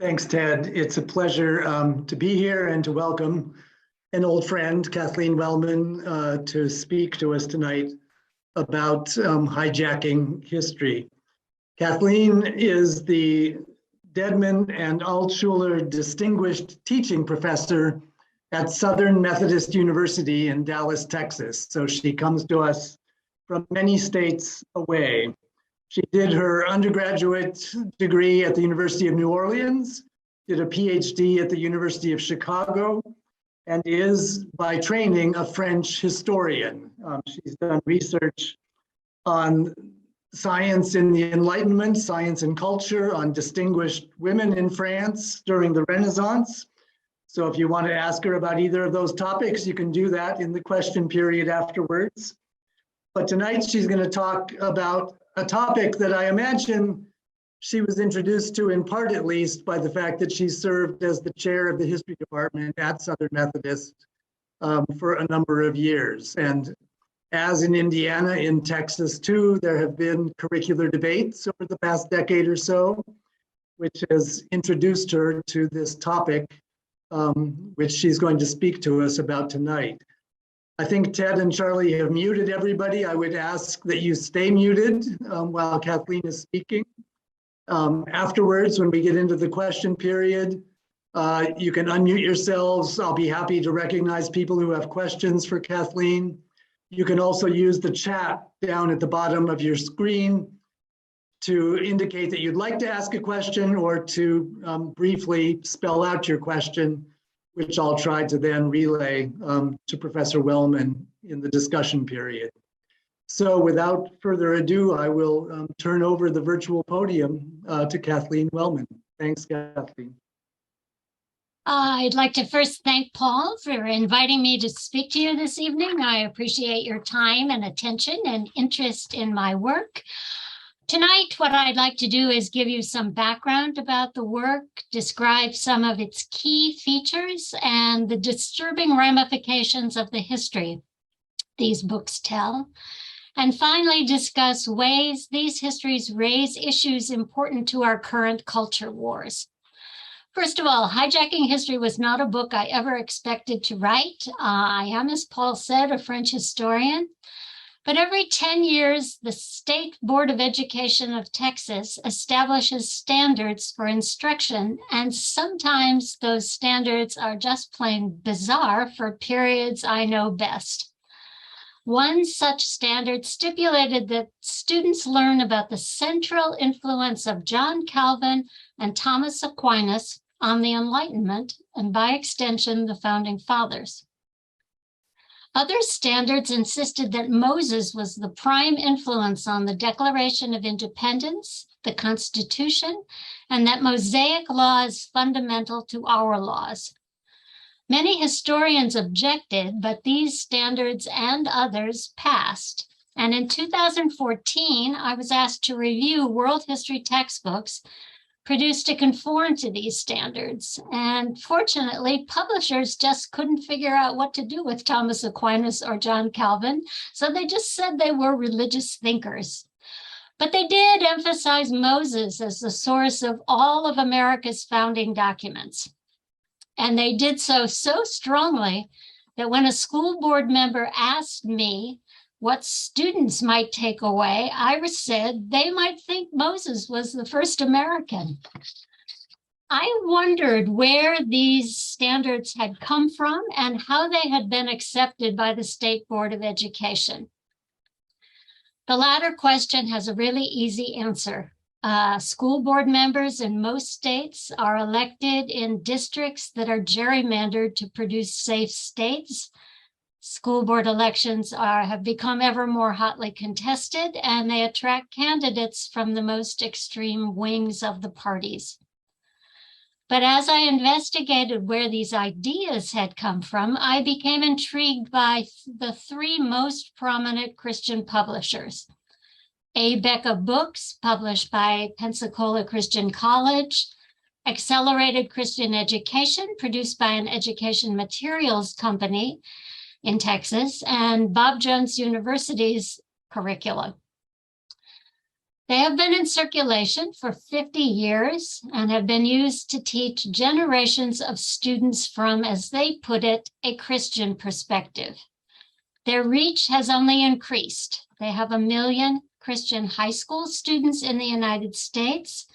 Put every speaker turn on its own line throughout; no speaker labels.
Thanks, Ted. It's a pleasure to be here and to welcome an old friend, Kathleen Wellman, to speak to us tonight about hijacking history. Kathleen is the Dedman and Altshuler Distinguished Teaching Professor at Southern Methodist University in Dallas, Texas. So she comes to us from many states away. She did her undergraduate degree at the University of New Orleans, did a PhD at the University of Chicago, and is by training a French historian. She's done research on science in the Enlightenment, science and culture, on distinguished women in France during the Renaissance. So if you want to ask her about either of those topics, you can do that in the question period afterwards. But tonight she's going to talk about a topic that I imagine she was introduced to, in part at least, by the fact that she served as the chair of the history department at Southern Methodist for a number of years. And as in Indiana, in Texas too, there have been curricular debates over the past decade or so, which has introduced her to this topic, which she's going to speak to us about tonight. I think Ted and Charlie have muted everybody. I would ask that you stay muted while Kathleen is speaking. Afterwards, when we get into the question period, you can unmute yourselves. I'll be happy to recognize people who have questions for Kathleen. You can also use the chat down at the bottom of your screen to indicate that you'd like to ask a question or to briefly spell out your question, which I'll try to then relay to Professor Wellman in the discussion period. So without further ado, I will turn over the virtual podium to Kathleen Wellman. Thanks, Kathleen.
I'd like to first thank Paul for inviting me to speak to you this evening. I appreciate your time and attention and interest in my work. Tonight, what I'd like to do is give you some background about the work, describe some of its key features, and the disturbing ramifications of the history these books tell, and finally discuss ways these histories raise issues important to our current culture wars. First of all, Hijacking History was not a book I ever expected to write. I am, as Paul said, a French historian. But every 10 years, the State Board of Education of Texas establishes standards for instruction, and sometimes those standards are just plain bizarre for periods I know best. One such standard stipulated that students learn about the central influence of John Calvin and Thomas Aquinas on the Enlightenment, and by extension, the Founding Fathers. Other standards insisted that Moses was the prime influence on the Declaration of Independence, the Constitution, and that Mosaic law is fundamental to our laws. Many historians objected, but these standards and others passed. And in 2014, I was asked to review world history textbooks produced to conform to these standards. And fortunately, publishers just couldn't figure out what to do with Thomas Aquinas or John Calvin, so they just said they were religious thinkers. But they did emphasize Moses as the source of all of America's founding documents. And they did so strongly that when a school board member asked me what students might take away, I said they might think Moses was the first American. I wondered where these standards had come from and how they had been accepted by the State Board of Education. The latter question has a really easy answer. School board members in most states are elected in districts that are gerrymandered to produce safe states. School board elections have become ever more hotly contested, and they attract candidates from the most extreme wings of the parties. But as I investigated where these ideas had come from, I became intrigued by the three most prominent Christian publishers. A. Becca Books, published by Pensacola Christian College, Accelerated Christian Education, produced by an education materials company in Texas, and Bob Jones University's curricula. They have been in circulation for 50 years and have been used to teach generations of students from, as they put it, a Christian perspective. Their reach has only increased. They have 1 million Christian high school students in the United States,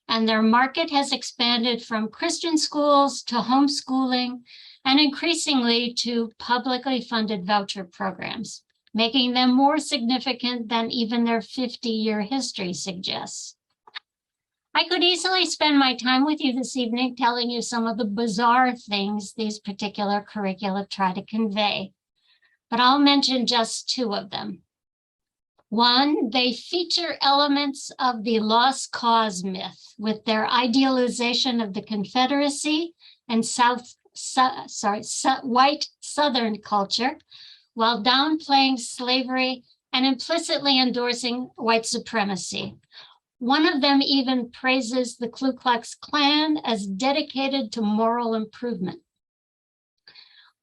and their market has expanded from Christian schools to homeschooling and increasingly to publicly funded voucher programs, making them more significant than even their 50-year history suggests. I could easily spend my time with you this evening telling you some of the bizarre things these particular curricula try to convey, but I'll mention just 2 of them. One, they feature elements of the lost cause myth with their idealization of the Confederacy and white Southern culture, while downplaying slavery and implicitly endorsing white supremacy. One of them even praises the Ku Klux Klan as dedicated to moral improvement.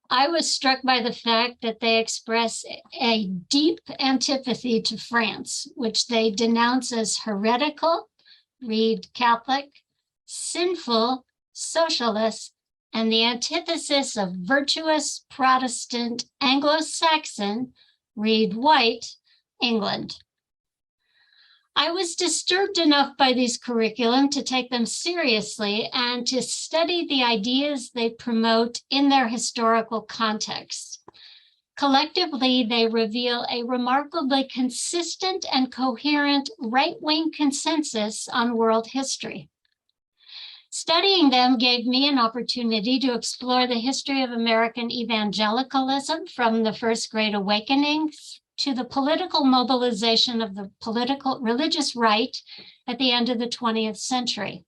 I was struck by the fact that they express a deep antipathy to France, which they denounce as heretical, read Catholic, sinful, socialist, and the antithesis of virtuous Protestant Anglo-Saxon, read white, England. I was disturbed enough by these curriculum to take them seriously and to study the ideas they promote in their historical context. Collectively, they reveal a remarkably consistent and coherent right-wing consensus on world history. Studying them gave me an opportunity to explore the history of American evangelicalism from the First Great Awakening to the political mobilization of the religious right at the end of the 20th century.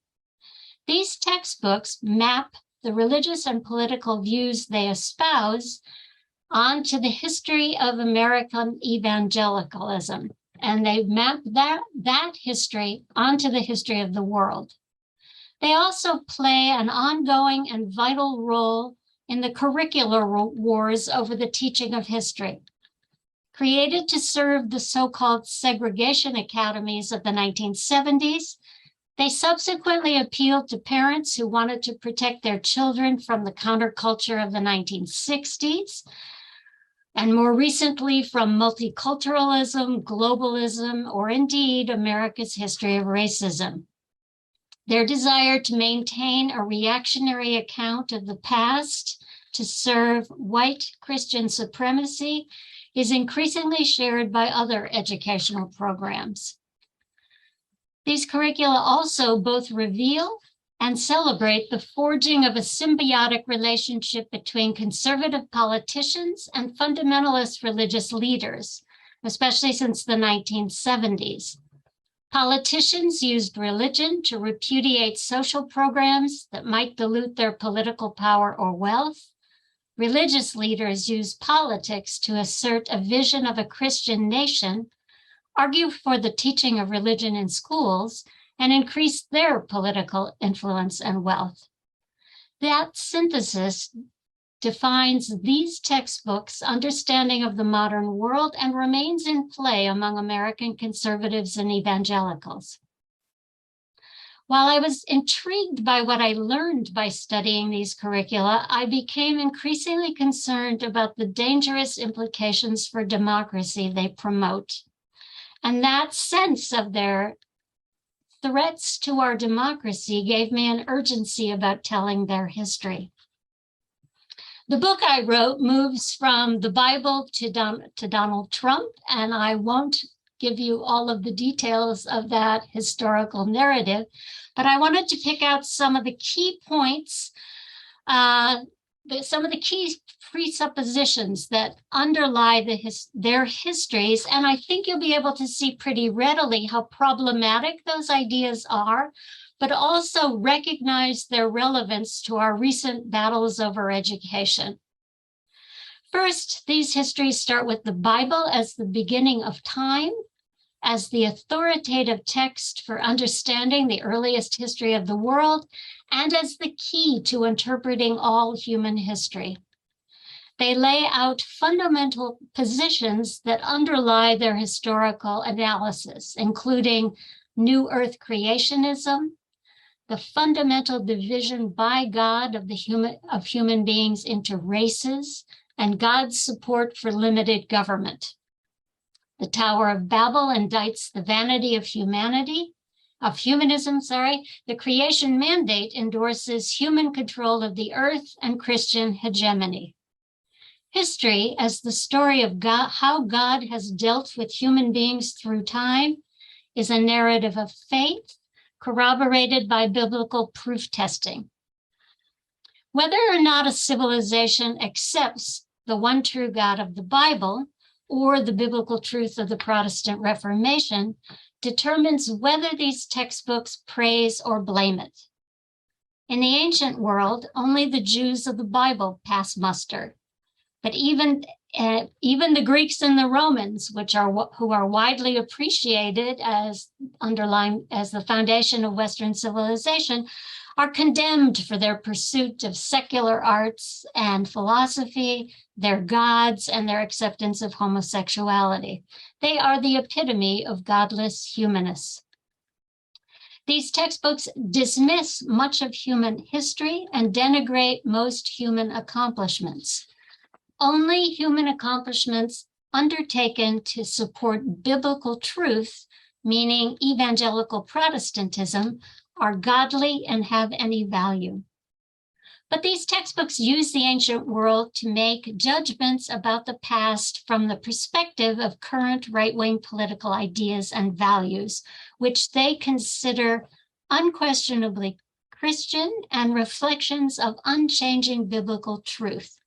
These textbooks map the religious and political views they espouse onto the history of American evangelicalism, and they map that history onto the history of the world. They also play an ongoing and vital role in the curricular wars over the teaching of history. Created to serve the so-called segregation academies of the 1970s, they subsequently appealed to parents who wanted to protect their children from the counterculture of the 1960s, and more recently from multiculturalism, globalism, or indeed America's history of racism. Their desire to maintain a reactionary account of the past to serve white Christian supremacy is increasingly shared by other educational programs. These curricula also both reveal and celebrate the forging of a symbiotic relationship between conservative politicians and fundamentalist religious leaders, especially since the 1970s. Politicians used religion to repudiate social programs that might dilute their political power or wealth. Religious leaders use politics to assert a vision of a Christian nation, argue for the teaching of religion in schools, and increase their political influence and wealth. That synthesis defines these textbooks' understanding of the modern world and remains in play among American conservatives and evangelicals. While I was intrigued by what I learned by studying these curricula, I became increasingly concerned about the dangerous implications for democracy they promote. And that sense of their threats to our democracy gave me an urgency about telling their history. The book I wrote moves from the Bible to Donald Trump, and I won't give you all of the details of that historical narrative, but I wanted to pick out some of the key points, some of the key presuppositions that underlie their histories, and I think you'll be able to see pretty readily how problematic those ideas are, but also recognize their relevance to our recent battles over education. First, these histories start with the Bible as the beginning of time, as the authoritative text for understanding the earliest history of the world, and as the key to interpreting all human history. They lay out fundamental positions that underlie their historical analysis, including New Earth creationism, the fundamental division by God of human beings into races, and God's support for limited government. The Tower of Babel indicts the vanity of humanism. The creation mandate endorses human control of the earth and Christian hegemony. History, as the story of God, how God has dealt with human beings through time, is a narrative of faith corroborated by biblical proof testing. Whether or not a civilization accepts the one true God of the Bible or the biblical truth of the Protestant Reformation determines whether these textbooks praise or blame it. In the ancient world, only the Jews of the Bible pass muster. But even the Greeks and the Romans, who are widely appreciated as the foundation of Western civilization, are condemned for their pursuit of secular arts and philosophy, their gods, and their acceptance of homosexuality. They are the epitome of godless humanists. These textbooks dismiss much of human history and denigrate most human accomplishments. Only human accomplishments undertaken to support biblical truth, meaning evangelical Protestantism, are godly and have any value. But these textbooks use the ancient world to make judgments about the past from the perspective of current right-wing political ideas and values, which they consider unquestionably Christian and reflections of unchanging biblical truth.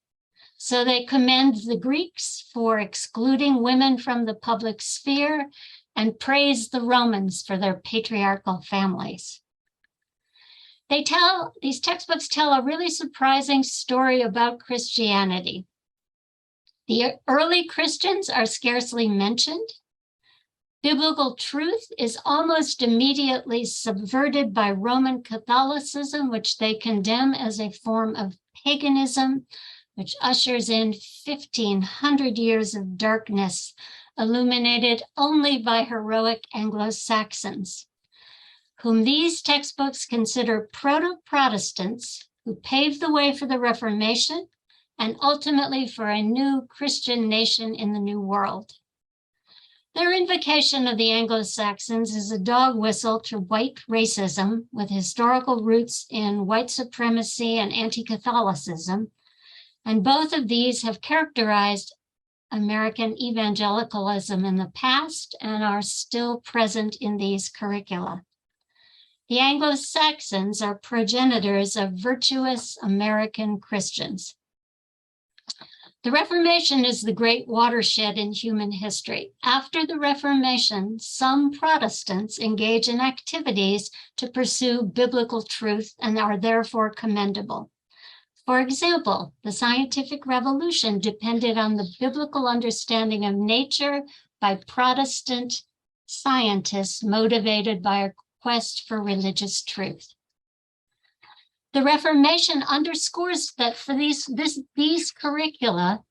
So they commend the Greeks for excluding women from the public sphere and praise the Romans for their patriarchal families. These textbooks tell a really surprising story about Christianity. The early Christians are scarcely mentioned. Biblical truth is almost immediately subverted by Roman Catholicism, which they condemn as a form of paganism, which ushers in 1,500 years of darkness, illuminated only by heroic Anglo-Saxons, whom these textbooks consider proto-Protestants who paved the way for the Reformation and ultimately for a new Christian nation in the New World. Their invocation of the Anglo-Saxons is a dog whistle to white racism with historical roots in white supremacy and anti-Catholicism, and both of these have characterized American evangelicalism in the past and are still present in these curricula. The Anglo-Saxons are progenitors of virtuous American Christians. The Reformation is the great watershed in human history. After the Reformation, some Protestants engage in activities to pursue biblical truth and are therefore commendable. For example, the scientific revolution depended on the biblical understanding of nature by Protestant scientists motivated by a quest for religious truth. The Reformation underscores that for these curricula,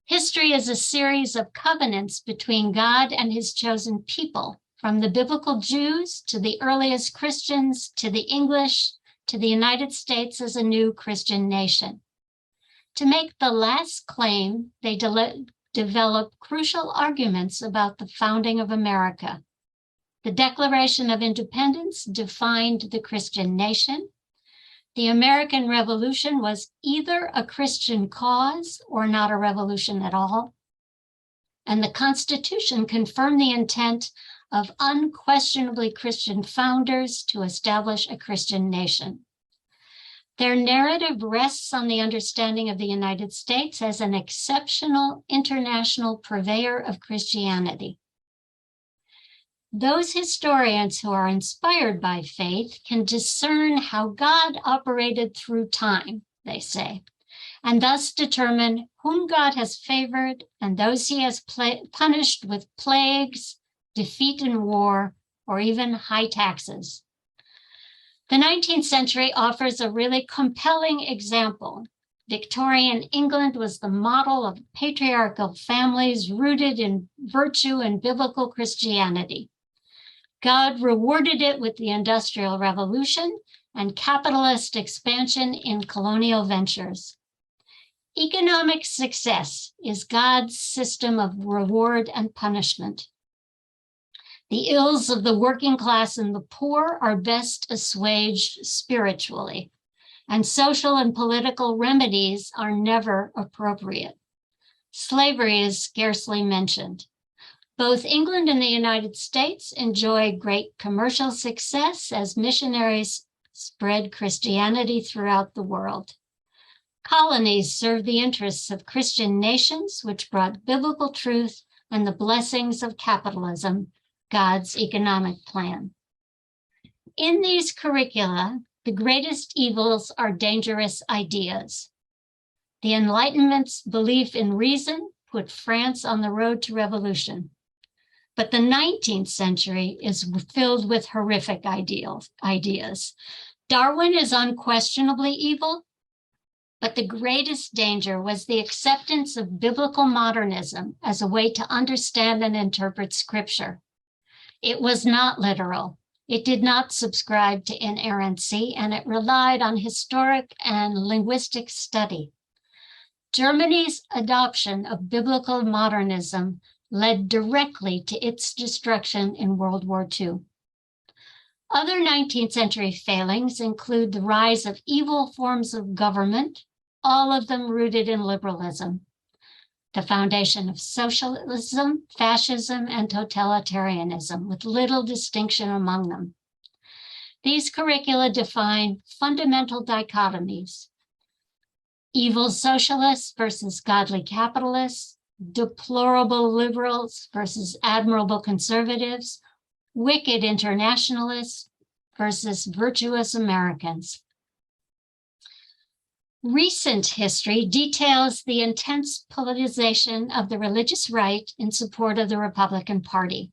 history is a series of covenants between God and his chosen people, from the biblical Jews to the earliest Christians to the English to the United States as a new Christian nation. To make the last claim, they develop crucial arguments about the founding of America. The Declaration of Independence defined the Christian nation. The American Revolution was either a Christian cause or not a revolution at all. And the Constitution confirmed the intent of unquestionably Christian founders to establish a Christian nation. Their narrative rests on the understanding of the United States as an exceptional international purveyor of Christianity. Those historians who are inspired by faith can discern how God operated through time, they say, and thus determine whom God has favored and those he has punished with plagues, defeat in war, or even high taxes. The 19th century offers a really compelling example. Victorian England was the model of patriarchal families rooted in virtue and biblical Christianity. God rewarded it with the Industrial Revolution and capitalist expansion in colonial ventures. Economic success is God's system of reward and punishment. The ills of the working class and the poor are best assuaged spiritually, and social and political remedies are never appropriate. Slavery is scarcely mentioned. Both England and the United States enjoy great commercial success as missionaries spread Christianity throughout the world. Colonies served the interests of Christian nations, which brought biblical truth and the blessings of capitalism, God's economic plan. In these curricula, the greatest evils are dangerous ideas. The Enlightenment's belief in reason put France on the road to revolution. But the 19th century is filled with horrific ideas. Darwin is unquestionably evil, but the greatest danger was the acceptance of biblical modernism as a way to understand and interpret Scripture. It was not literal. It did not subscribe to inerrancy, and it relied on historic and linguistic study. Germany's adoption of biblical modernism led directly to its destruction in World War II. Other 19th century failings include the rise of evil forms of government, all of them rooted in liberalism, the foundation of socialism, fascism, and totalitarianism, with little distinction among them. These curricula define fundamental dichotomies: evil socialists versus godly capitalists, deplorable liberals versus admirable conservatives, wicked internationalists versus virtuous Americans. Recent history details the intense politicization of the religious right in support of the Republican Party.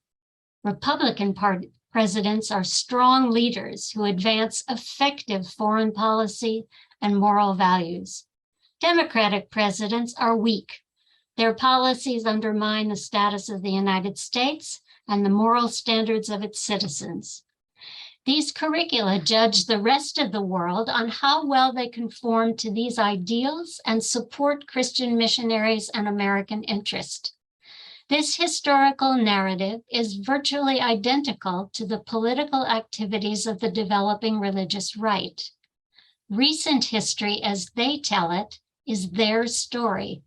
Republican Party presidents are strong leaders who advance effective foreign policy and moral values. Democratic presidents are weak. Their policies undermine the status of the United States and the moral standards of its citizens. These curricula judge the rest of the world on how well they conform to these ideals and support Christian missionaries and American interest. This historical narrative is virtually identical to the political activities of the developing religious right. Recent history, as they tell it, is their story.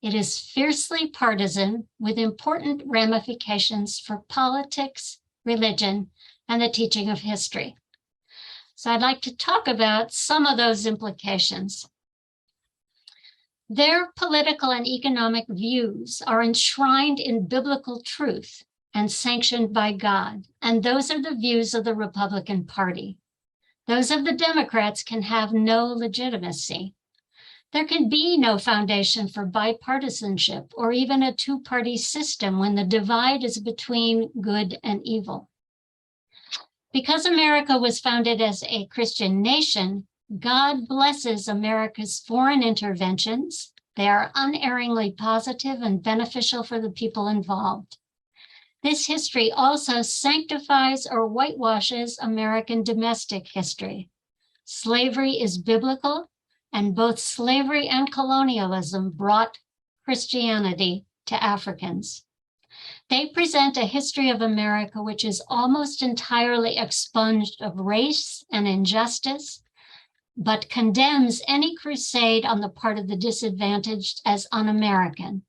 It is fiercely partisan, with important ramifications for politics, religion, and the teaching of history. So I'd like to talk about some of those implications. Their political and economic views are enshrined in biblical truth and sanctioned by God, and those are the views of the Republican Party. Those of the Democrats can have no legitimacy. There can be no foundation for bipartisanship or even a two-party system when the divide is between good and evil. Because America was founded as a Christian nation, God blesses America's foreign interventions. They are unerringly positive and beneficial for the people involved. This history also sanctifies or whitewashes American domestic history. Slavery is biblical, and both slavery and colonialism brought Christianity to Africans. They present a history of America which is almost entirely expunged of race and injustice, but condemns any crusade on the part of the disadvantaged as un-American.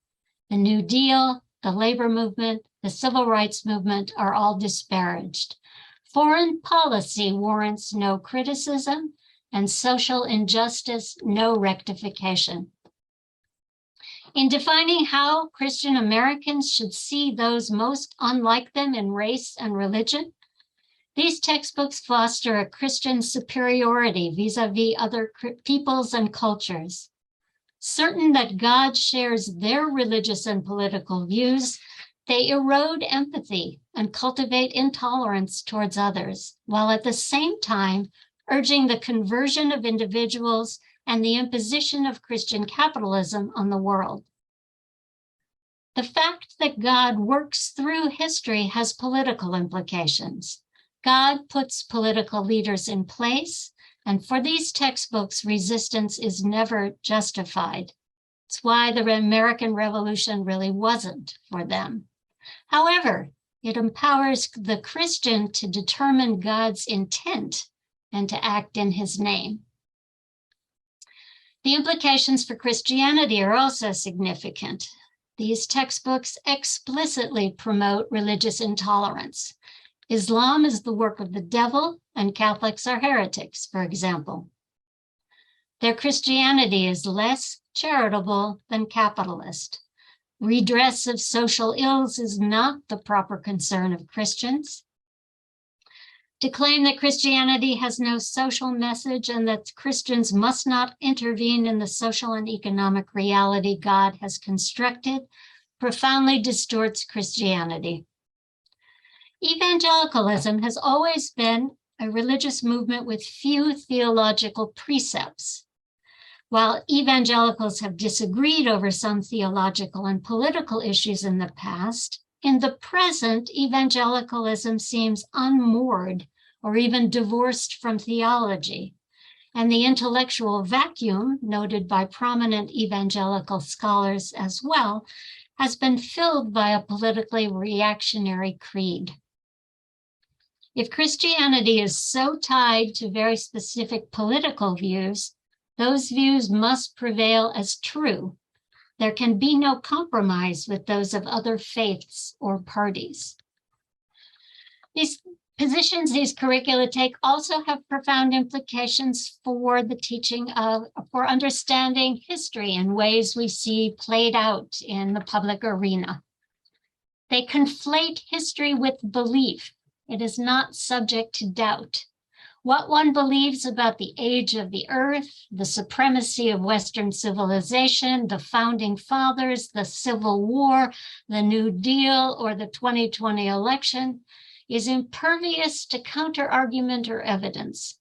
The New Deal, the labor movement, the civil rights movement are all disparaged. Foreign policy warrants no criticism, and social injustice no rectification. In defining how Christian Americans should see those most unlike them in race and religion, these textbooks foster a Christian superiority vis-a-vis other peoples and cultures. Certain that God shares their religious and political views, they erode empathy and cultivate intolerance towards others, while at the same time urging the conversion of individuals and the imposition of Christian capitalism on the world. The fact that God works through history has political implications. God puts political leaders in place, and for these textbooks, resistance is never justified. It's why the American Revolution really wasn't for them. However, it empowers the Christian to determine God's intent and to act in his name. The implications for Christianity are also significant. These textbooks explicitly promote religious intolerance. Islam is the work of the devil, and Catholics are heretics, for example. Their Christianity is less charitable than capitalist. Redress of social ills is not the proper concern of Christians. To claim that Christianity has no social message and that Christians must not intervene in the social and economic reality God has constructed profoundly distorts Christianity. Evangelicalism has always been a religious movement with few theological precepts. While evangelicals have disagreed over some theological and political issues in the past, in the present, evangelicalism seems unmoored or even divorced from theology, and the intellectual vacuum, noted by prominent evangelical scholars as well, has been filled by a politically reactionary creed. If Christianity is so tied to very specific political views, those views must prevail as true. There can be no compromise with those of other faiths or parties. These positions these curricula take also have profound implications for the teaching of, for understanding history in ways we see played out in the public arena. They conflate history with belief. It is not subject to doubt. What one believes about the age of the earth, the supremacy of Western civilization, the founding fathers, the Civil War, the New Deal, or the 2020 election is impervious to counter-argument or evidence.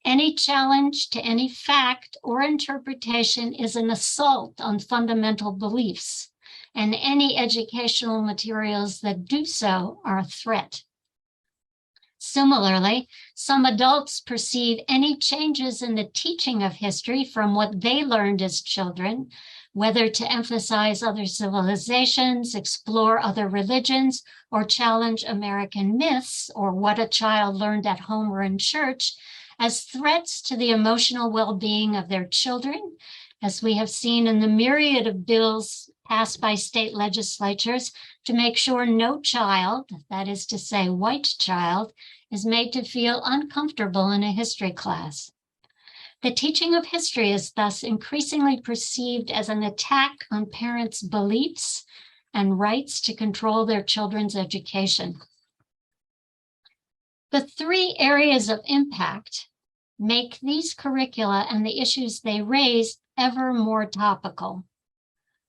Any challenge to any fact or interpretation is an assault on fundamental beliefs, and any educational materials that do so are a threat. Similarly, some adults perceive any changes in the teaching of history from what they learned as children, whether to emphasize other civilizations, explore other religions, or challenge American myths, or what a child learned at home or in church, as threats to the emotional well-being of their children, as we have seen in the myriad of bills passed by state legislatures to make sure no child, that is to say, white child, is made to feel uncomfortable in a history class. The teaching of history is thus increasingly perceived as an attack on parents' beliefs and rights to control their children's education. The three areas of impact make these curricula and the issues they raise ever more topical.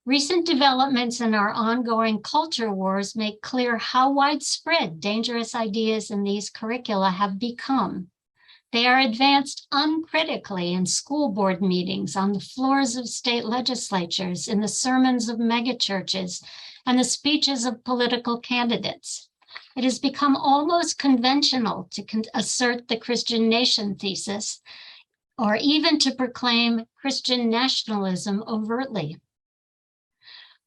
Recent developments in our ongoing culture wars make clear how widespread dangerous ideas in these curricula have become. They are advanced uncritically in school board meetings, on the floors of state legislatures, in the sermons of megachurches, and the speeches of political candidates. It has become almost conventional to assert the Christian nation thesis, or even to proclaim Christian nationalism overtly.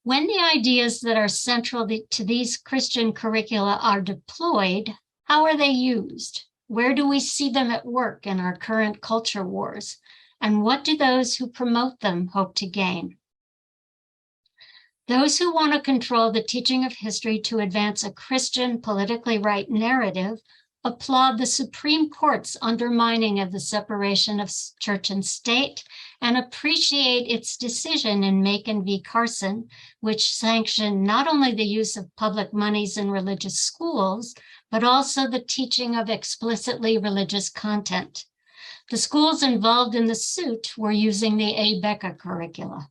When the ideas that are central to these Christian curricula are deployed, how are they used? Where do we see them at work in our current culture wars? And what do those who promote them hope to gain? Those who want to control the teaching of history to advance a Christian politically right narrative applaud the Supreme Court's undermining of the separation of church and state and appreciate its decision in Macon v. Carson, which sanctioned not only the use of public monies in religious schools, but also the teaching of explicitly religious content. The schools involved in the suit were using the A. Becker curricula.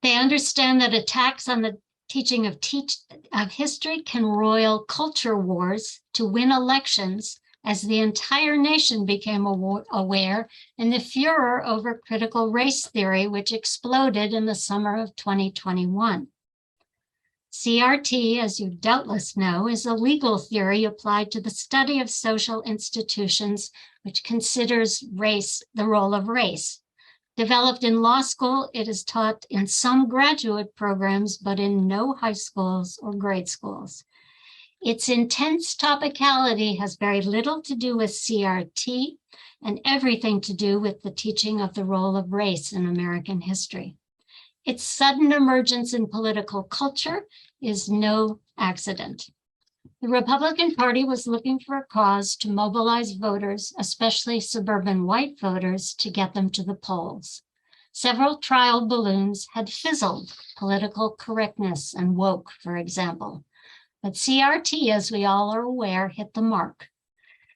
They understand that attacks on the teaching of history can roil culture wars to win elections as the entire nation became aware in the furor over critical race theory, which exploded in the summer of 2021. CRT, as you doubtless know, is a legal theory applied to the study of social institutions, which considers race, the role of race. Developed in law school, it is taught in some graduate programs, but in no high schools or grade schools. Its intense topicality has very little to do with CRT and everything to do with the teaching of the role of race in American history. Its sudden emergence in political culture is no accident. The Republican Party was looking for a cause to mobilize voters, especially suburban white voters, to get them to the polls. Several trial balloons had fizzled, political correctness and woke, for example. But CRT, as we all are aware, hit the mark.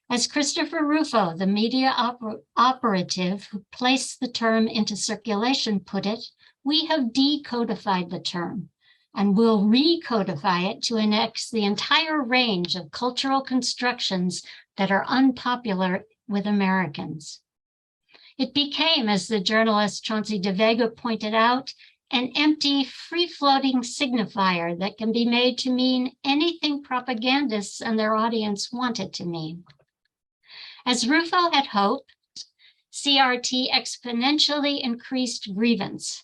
As Christopher Rufo, the media operative who placed the term into circulation, put it, we have decodified the term and will recodify it to annex the entire range of cultural constructions that are unpopular with Americans. It became, as the journalist Chauncey DeVega pointed out, an empty, free-floating signifier that can be made to mean anything propagandists and their audience want it to mean. As Rufo had hoped, CRT exponentially increased grievance.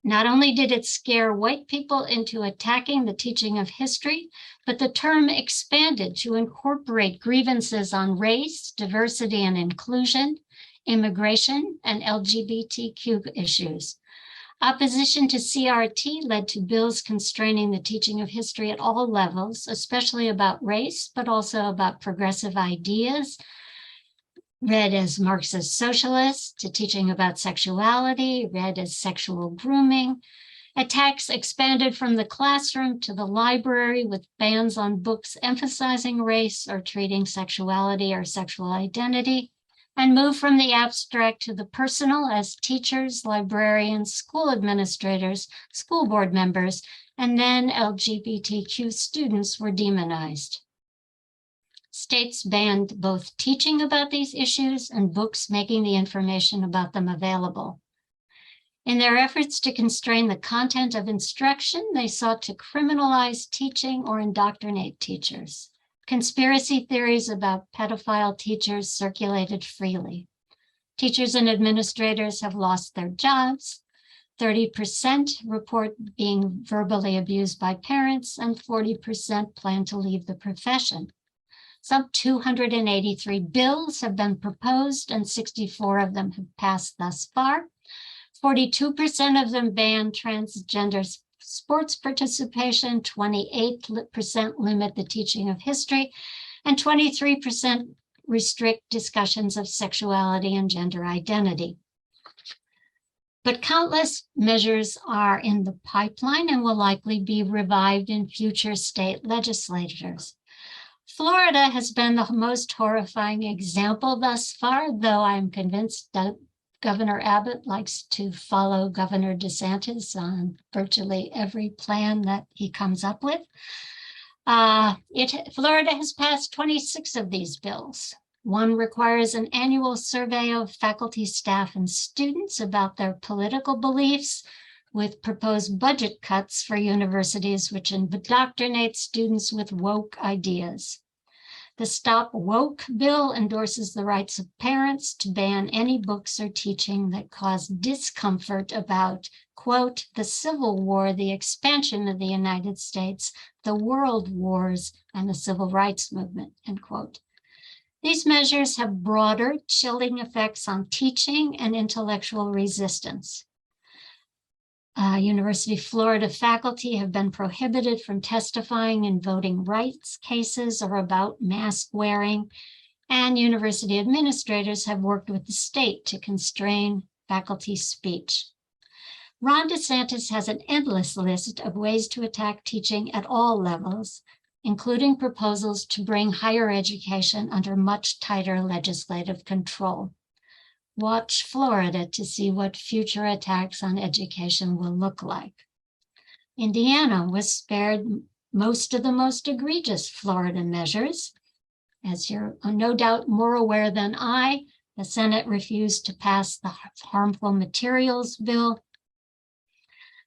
Not only did it scare white people into attacking the teaching of history, but the term expanded to incorporate grievances on race, diversity and inclusion, immigration, and LGBTQ issues. Opposition to CRT led to bills constraining the teaching of history at all levels, especially about race, but also about progressive ideas, read as Marxist socialists, to teaching about sexuality, read as sexual grooming. Attacks expanded from the classroom to the library with bans on books emphasizing race or treating sexuality or sexual identity, and moved from the abstract to the personal as teachers, librarians, school administrators, school board members, and then LGBTQ students were demonized. States banned both teaching about these issues and books making the information about them available. In their efforts to constrain the content of instruction, they sought to criminalize teaching or indoctrinate teachers. Conspiracy theories about pedophile teachers circulated freely. Teachers and administrators have lost their jobs. 30% report being verbally abused by parents, and 40% plan to leave the profession. Some 283 bills have been proposed, and 64 of them have passed thus far. 42% of them ban transgender sports participation, 28% limit the teaching of history, and 23% restrict discussions of sexuality and gender identity. But countless measures are in the pipeline and will likely be revived in future state legislatures. Florida has been the most horrifying example thus far, though I'm convinced that Governor Abbott likes to follow Governor DeSantis on virtually every plan that he comes up with. Florida has passed 26 of these bills. One requires an annual survey of faculty, staff, and students about their political beliefs, with proposed budget cuts for universities which indoctrinate students with woke ideas. The Stop Woke bill endorses the rights of parents to ban any books or teaching that cause discomfort about, quote, the Civil War, the expansion of the United States, the world wars, and the civil rights movement, end quote. These measures have broader, chilling effects on teaching and intellectual resistance. University of Florida faculty have been prohibited from testifying in voting rights cases or about mask wearing, and university administrators have worked with the state to constrain faculty speech. Ron DeSantis has an endless list of ways to attack teaching at all levels, including proposals to bring higher education under much tighter legislative control. Watch Florida to see what future attacks on education will look like. Indiana was spared most of the most egregious Florida measures. As you're no doubt more aware than I, the Senate refused to pass the harmful materials bill,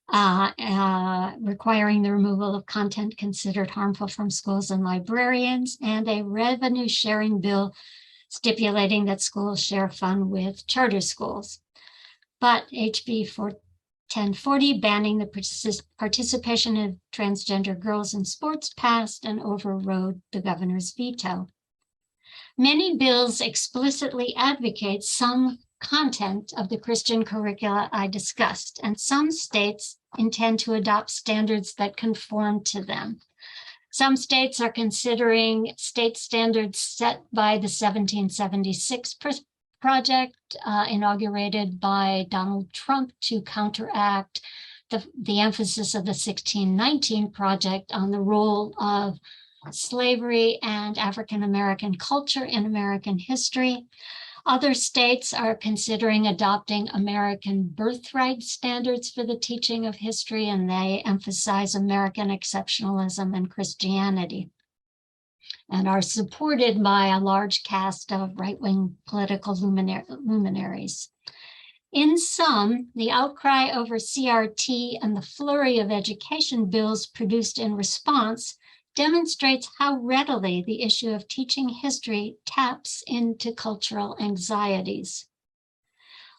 requiring the removal of content considered harmful from schools and librarians, and a revenue sharing bill stipulating that schools share fund with charter schools. But HB 1040 banning the participation of transgender girls in sports passed and overrode the governor's veto. Many bills explicitly advocate some content of the Christian curricula I discussed, and some states intend to adopt standards that conform to them. Some states are considering state standards set by the 1776 project inaugurated by Donald Trump to counteract the emphasis of the 1619 project on the role of slavery and African-American culture in American history. Other states are considering adopting American birthright standards for the teaching of history, and they emphasize American exceptionalism and Christianity, and are supported by a large cast of right-wing political luminaries. In sum, the outcry over CRT and the flurry of education bills produced in response demonstrates how readily the issue of teaching history taps into cultural anxieties.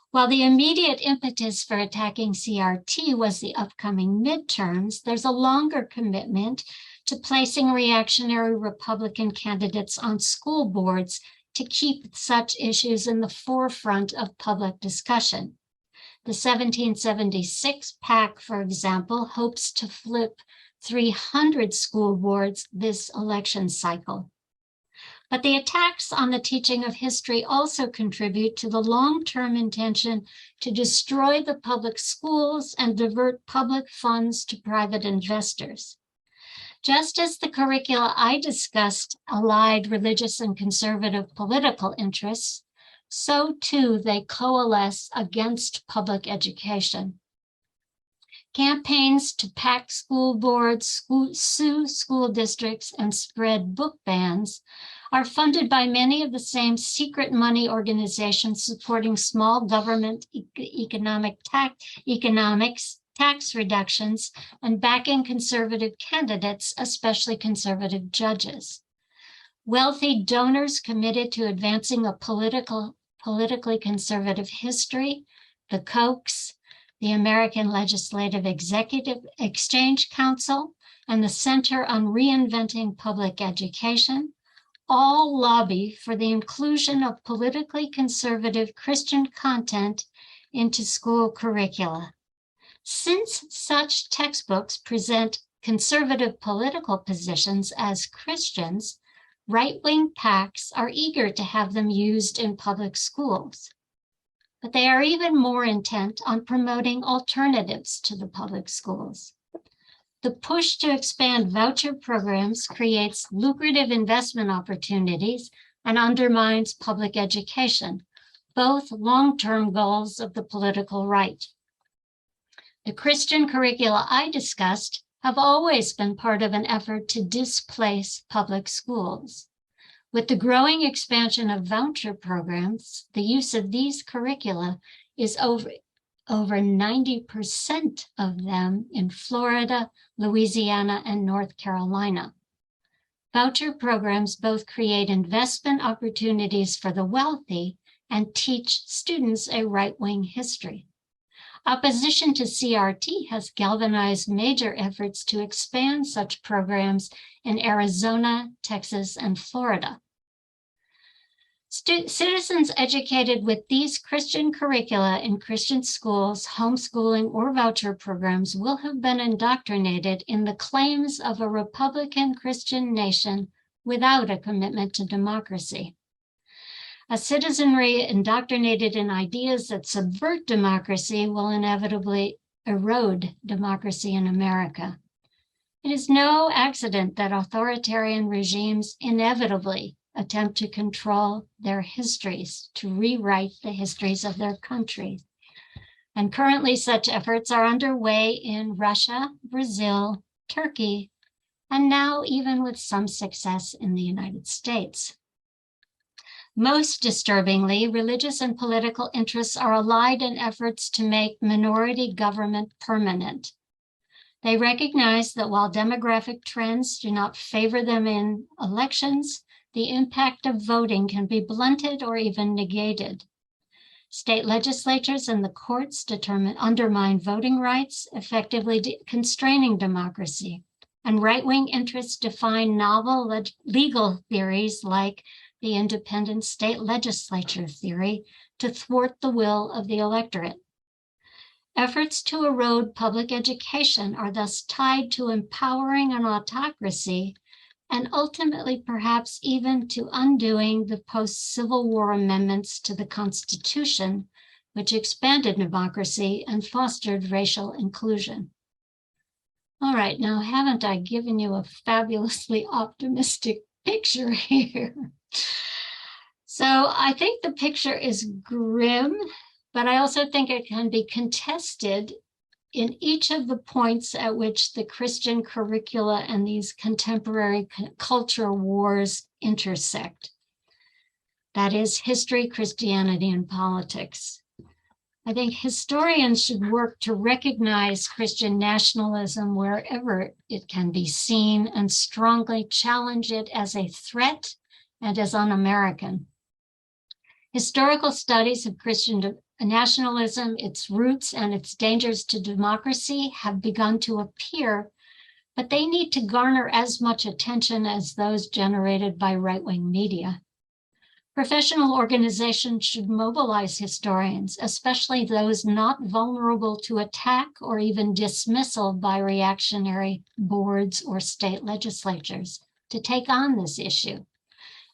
While the immediate impetus for attacking CRT was the upcoming midterms, there's a longer commitment to placing reactionary Republican candidates on school boards to keep such issues in the forefront of public discussion. The 1776 PAC, for example, hopes to flip 300 school boards this election cycle. But the attacks on the teaching of history also contribute to the long-term intention to destroy the public schools and divert public funds to private investors. Just as the curricula I discussed allied religious and conservative political interests, so too they coalesce against public education. Campaigns to pack school boards, sue school districts, and spread book bans are funded by many of the same secret money organizations supporting small government economics, tax reductions, and backing conservative candidates, especially conservative judges. Wealthy donors committed to advancing a politically conservative history, the Kochs, the American Legislative Executive Exchange Council, and the Center on Reinventing Public Education, all lobby for the inclusion of politically conservative Christian content into school curricula. Since such textbooks present conservative political positions as Christians, right-wing PACs are eager to have them used in public schools. But they are even more intent on promoting alternatives to the public schools. The push to expand voucher programs creates lucrative investment opportunities and undermines public education, both long-term goals of the political right. The Christian curricula I discussed have always been part of an effort to displace public schools. With the growing expansion of voucher programs, the use of these curricula is over 90% of them in Florida, Louisiana, and North Carolina. Voucher programs both create investment opportunities for the wealthy and teach students a right-wing history. Opposition to CRT has galvanized major efforts to expand such programs in Arizona, Texas, and Florida. Citizens educated with these Christian curricula in Christian schools, homeschooling, or voucher programs will have been indoctrinated in the claims of a Republican Christian nation without a commitment to democracy. A citizenry indoctrinated in ideas that subvert democracy will inevitably erode democracy in America. It is no accident that authoritarian regimes inevitably attempt to control their histories, to rewrite the histories of their countries. And currently such efforts are underway in Russia, Brazil, Turkey, and now even with some success in the United States. Most disturbingly, religious and political interests are allied in efforts to make minority government permanent. They recognize that while demographic trends do not favor them in elections, the impact of voting can be blunted or even negated. State legislatures and the courts undermine voting rights, effectively constraining democracy. And right-wing interests define novel legal theories like the independent state legislature theory to thwart the will of the electorate. Efforts to erode public education are thus tied to empowering an autocracy and ultimately perhaps even to undoing the post-Civil War amendments to the Constitution, which expanded democracy and fostered racial inclusion. All right, now haven't I given you a fabulously optimistic picture here? So I think the picture is grim, but I also think it can be contested in each of the points at which the Christian curricula and these contemporary culture wars intersect. That is history, Christianity, and politics. I think historians should work to recognize Christian nationalism wherever it can be seen and strongly challenge it as a threat and as un-American. Historical studies of Christian nationalism, its roots, and its dangers to democracy have begun to appear, but they need to garner as much attention as those generated by right-wing media. Professional organizations should mobilize historians, especially those not vulnerable to attack or even dismissal by reactionary boards or state legislatures, to take on this issue.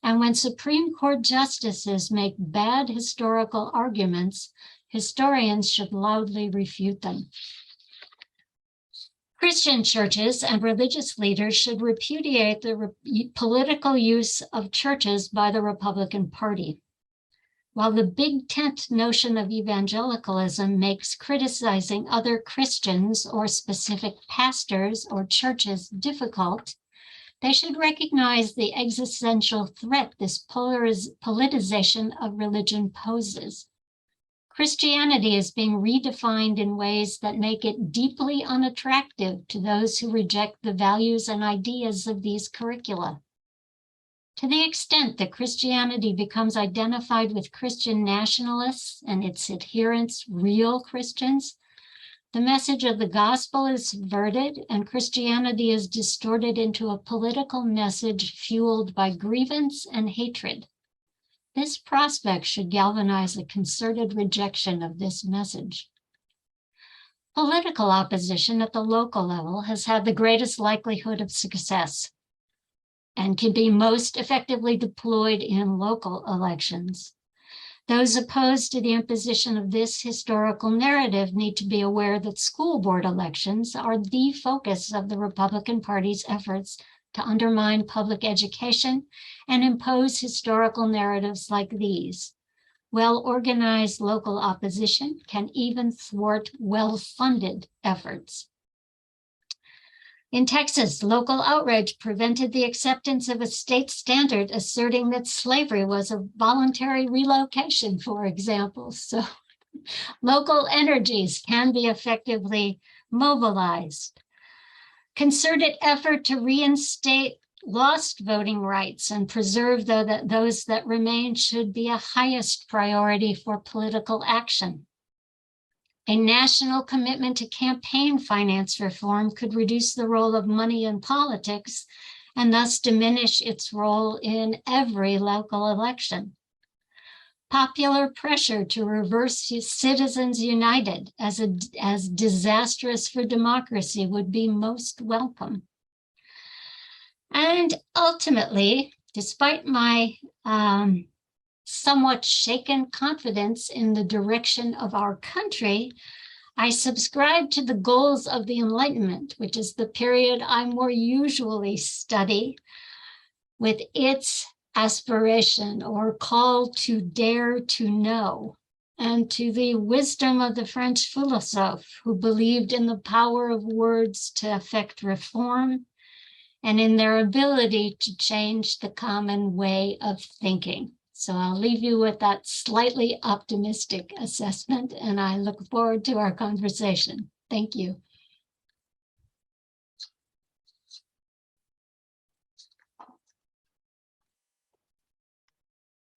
And when Supreme Court justices make bad historical arguments, historians should loudly refute them. Christian churches and religious leaders should repudiate the political use of churches by the Republican Party. While the big tent notion of evangelicalism makes criticizing other Christians or specific pastors or churches difficult, they should recognize the existential threat this politicization of religion poses. Christianity is being redefined in ways that make it deeply unattractive to those who reject the values and ideas of these curricula. To the extent that Christianity becomes identified with Christian nationalists and its adherents, real Christians, the message of the gospel is subverted and Christianity is distorted into a political message fueled by grievance and hatred. This prospect should galvanize a concerted rejection of this message. Political opposition at the local level has had the greatest likelihood of success and can be most effectively deployed in local elections. Those opposed to the imposition of this historical narrative need to be aware that school board elections are the focus of the Republican Party's efforts to undermine public education and impose historical narratives like these. Well-organized local opposition can even thwart well-funded efforts. In Texas, local outrage prevented the acceptance of a state standard asserting that slavery was a voluntary relocation, for example. So local energies can be effectively mobilized. Concerted effort to reinstate lost voting rights and preserve those that remain should be a highest priority for political action. A national commitment to campaign finance reform could reduce the role of money in politics and thus diminish its role in every local election. Popular pressure to reverse Citizens United as disastrous for democracy would be most welcome. And ultimately, despite my somewhat shaken confidence in the direction of our country, I subscribe to the goals of the Enlightenment, which is the period I more usually study, with its aspiration or call to dare to know, and to the wisdom of the French philosophe who believed in the power of words to effect reform and in their ability to change the common way of thinking. So I'll leave you with that slightly optimistic assessment, and I look forward to our conversation. Thank you.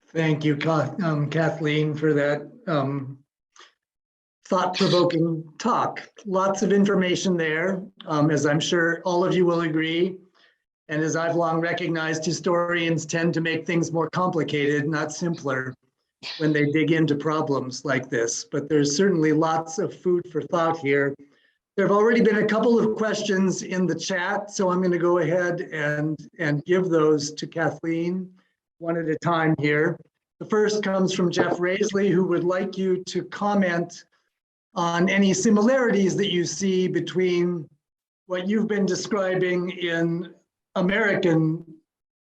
Thank you, Kathleen, for that thought-provoking talk. Lots of information there, as I'm sure all of you will agree. And as I've long recognized, historians tend to make things more complicated, not simpler, when they dig into problems like this. But there's certainly lots of food for thought here. There have already been a couple of questions in the chat, so I'm going to go ahead and give those to Kathleen one at a time here. The first comes from Jeff Raisley, who would like you to comment on any similarities that you see between what you've been describing in American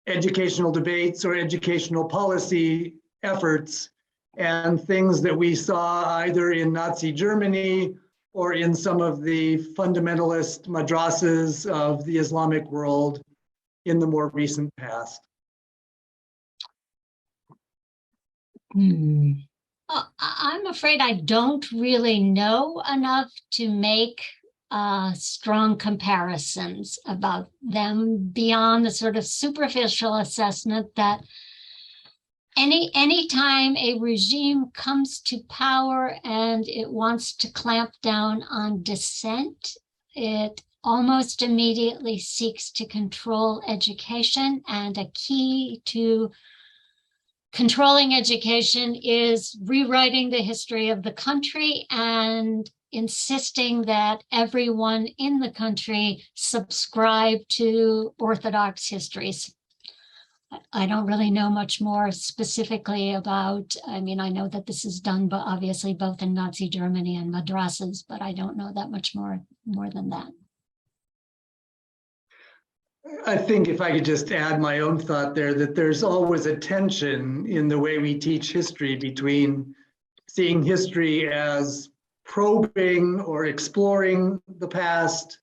educational debates or educational policy efforts and things that we saw either in Nazi Germany or in some of the fundamentalist madrasas of the Islamic world in the more recent past.
I'm afraid I don't really know enough to make strong comparisons about them beyond the sort of superficial assessment that anytime a regime comes to power and it wants to clamp down on dissent, it almost immediately seeks to control education, and a key to controlling education is rewriting the history of the country and insisting that everyone in the country subscribe to orthodox histories. I don't really know much more specifically about, I mean, I know that this is done, but obviously both in Nazi Germany and madrasas, but I don't know that much more than that.
I think if I could just add my own thought there, that there's always a tension in the way we teach history between seeing history as probing or exploring the past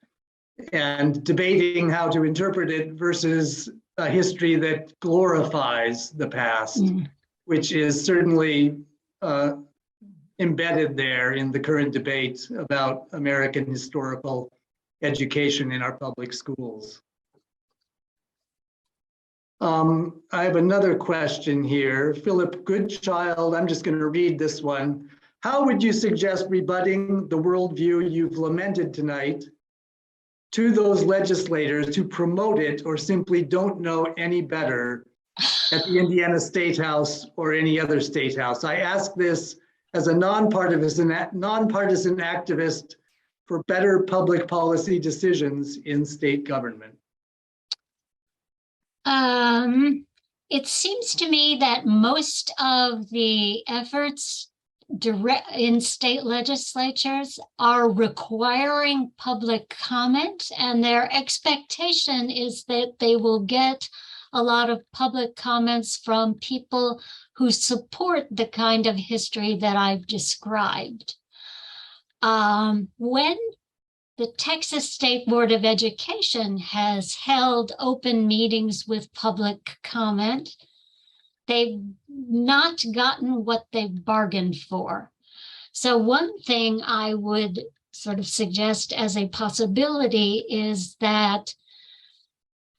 and debating how to interpret it versus a history that glorifies the past, which is certainly embedded there in the current debate about American historical education in our public schools. I have another question here. Philip Goodchild, I'm just going to read this one. How would you suggest rebutting the worldview you've lamented tonight to those legislators who promote it or simply don't know any better at the Indiana State House or any other state house? I ask this as a nonpartisan activist for better public policy decisions in state government.
It seems to me that most of the efforts in state legislatures are requiring public comment, and their expectation is that they will get a lot of public comments from people who support the kind of history that I've described. When the Texas State Board of Education has held open meetings with public comment, they've not gotten what they've bargained for. So one thing I would sort of suggest as a possibility is that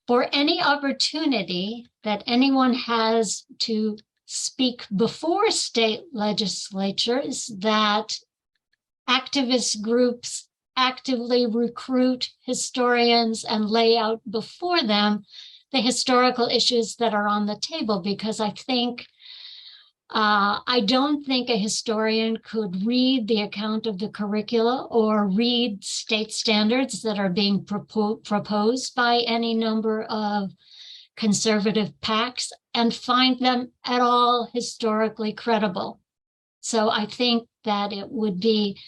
for any opportunity that anyone has to speak before state legislatures, that activist groups actively recruit historians and lay out before them the historical issues that are on the table, because I don't think a historian could read the account of the curricula or read state standards that are being proposed by any number of conservative PACs and find them at all historically credible. So I think that it would be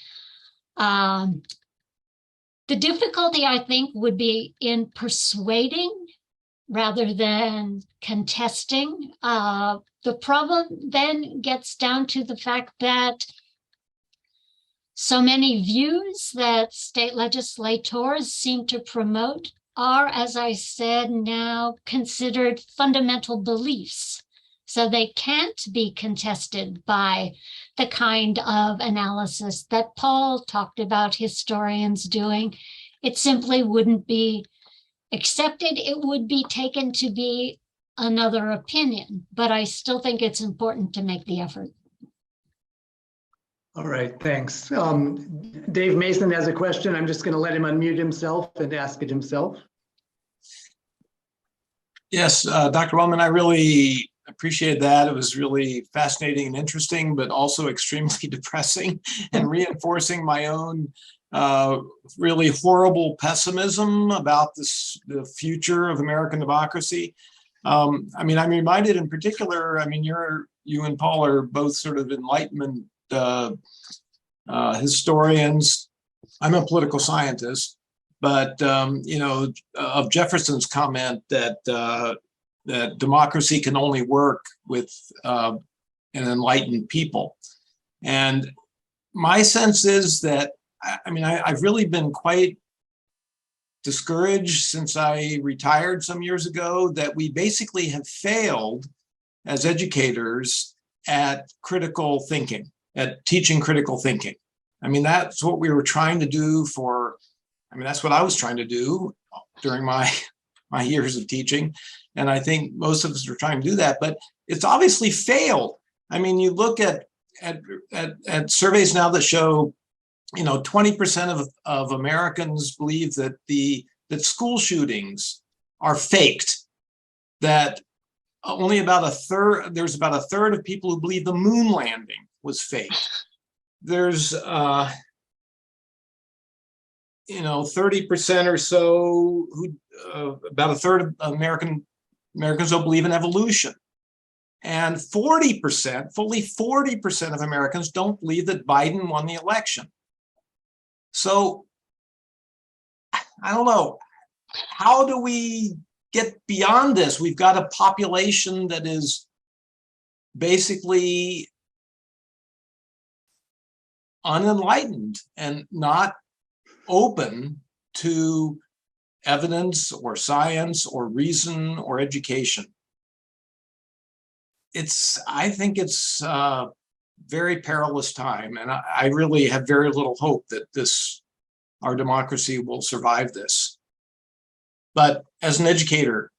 the difficulty, I think, would be in persuading rather than contesting. The problem then gets down to the fact that so many views that state legislators seem to promote are, as I said, now considered fundamental beliefs. So they can't be contested by the kind of analysis that Paul talked about historians doing. It simply wouldn't be accepted. It would be taken to be another opinion, but I still think it's important to make the effort.
All right, thanks. Dave Mason has a question. I'm just going to let him unmute himself and ask it himself.
Yes, Dr. Wellman, I really appreciated that. It was really fascinating and interesting, but also extremely depressing and reinforcing my own really horrible pessimism about the future of American democracy. I mean, I'm reminded in particular, I mean, you and Paul are both sort of Enlightenment historians. I'm a political scientist, but you know, of Jefferson's comment that that democracy can only work with an enlightened people. And my sense is that, I mean, I've really been quite discouraged since I retired some years ago that we basically have failed as educators at critical thinking, at teaching critical thinking. I mean, that's what we were trying to do that's what I was trying to do during my years of teaching. And I think most of us are trying to do that, but it's obviously failed. I mean, you look at surveys now that show, you know, 20% of Americans believe that that school shootings are faked, that only about there's about a third of people who believe the moon landing was faked. There's you know, 30% or so who about a third of Americans don't believe in evolution. And 40%, fully 40% of Americans don't believe that Biden won the election. So I don't know, how do we get beyond this? We've got a population that is basically unenlightened and not open to evidence or science or reason or education. I think it's a very perilous time, and I really have very little hope that our democracy will survive this. But as an educator,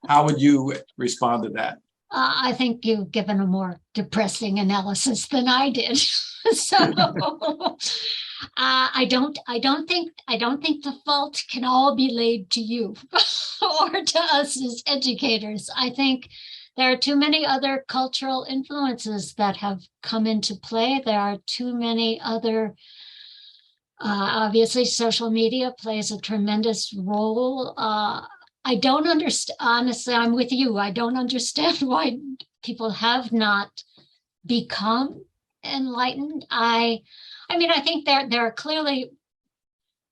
how would you respond to that?
I think you've given a more depressing analysis than I did. So I don't think the fault can all be laid to you or to us as educators. I think there are too many other cultural influences that have come into play. There are too many other, obviously social media plays a tremendous role. I don't understand, honestly, I'm with you. I don't understand why people have not become enlightened. I mean, I think there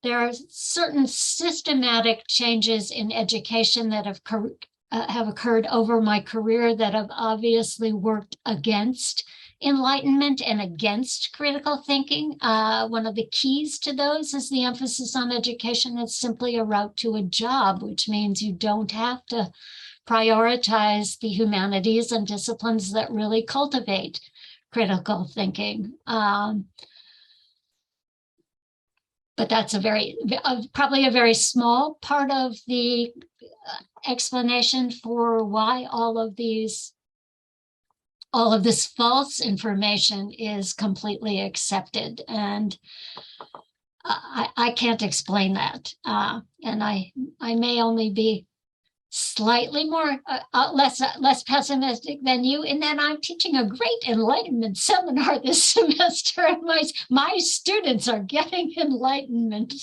are certain systematic changes in education that have occurred over my career that have obviously worked against enlightenment and against critical thinking. One of the keys to those is the emphasis on education as simply a route to a job, which means you don't have to prioritize the humanities and disciplines that really cultivate critical thinking. But that's probably a very small part of the explanation for why all of this false information is completely accepted. And I can't explain that. And I may only be slightly more less pessimistic than you, in that I'm teaching a great enlightenment seminar this semester, and my students are getting enlightenment.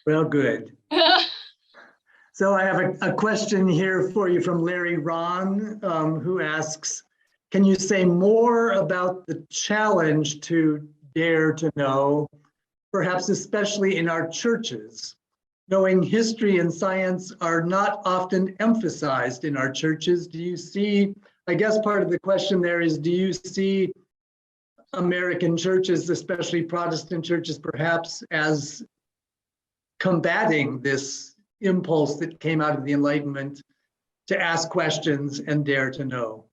Well, good. So I have a question here for you from Larry Ron, who asks, can you say more about the challenge to dare to know, perhaps especially in our churches? Knowing history and science are not often emphasized in our churches. Do you see, I guess part of the question there is, do you see American churches, especially Protestant churches, perhaps as combating this impulse that came out of the Enlightenment to ask questions and dare to know?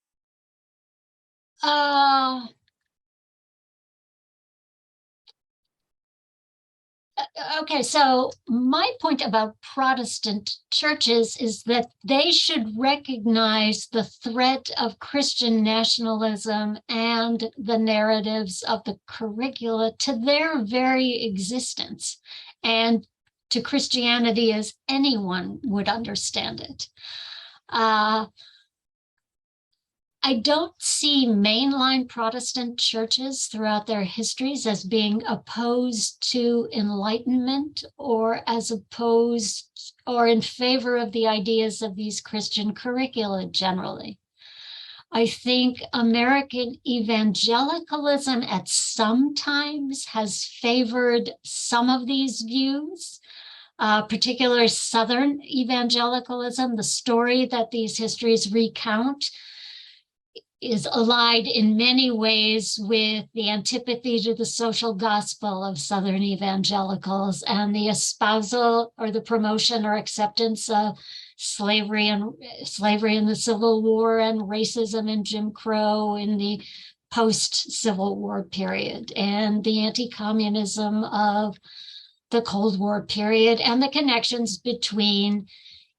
Okay, so my point about Protestant churches is that they should recognize the threat of Christian nationalism and the narratives of the curricula to their very existence and to Christianity as anyone would understand it. I don't see mainline Protestant churches throughout their histories as being opposed to Enlightenment or as opposed or in favor of the ideas of these Christian curricula generally. I think American evangelicalism at some times has favored some of these views, particularly Southern evangelicalism. The story that these histories recount is allied in many ways with the antipathy to the social gospel of Southern evangelicals and the espousal or the promotion or acceptance of slavery in the Civil War and racism and Jim Crow in the post-Civil War period, and the anti-communism of the Cold War period, and the connections between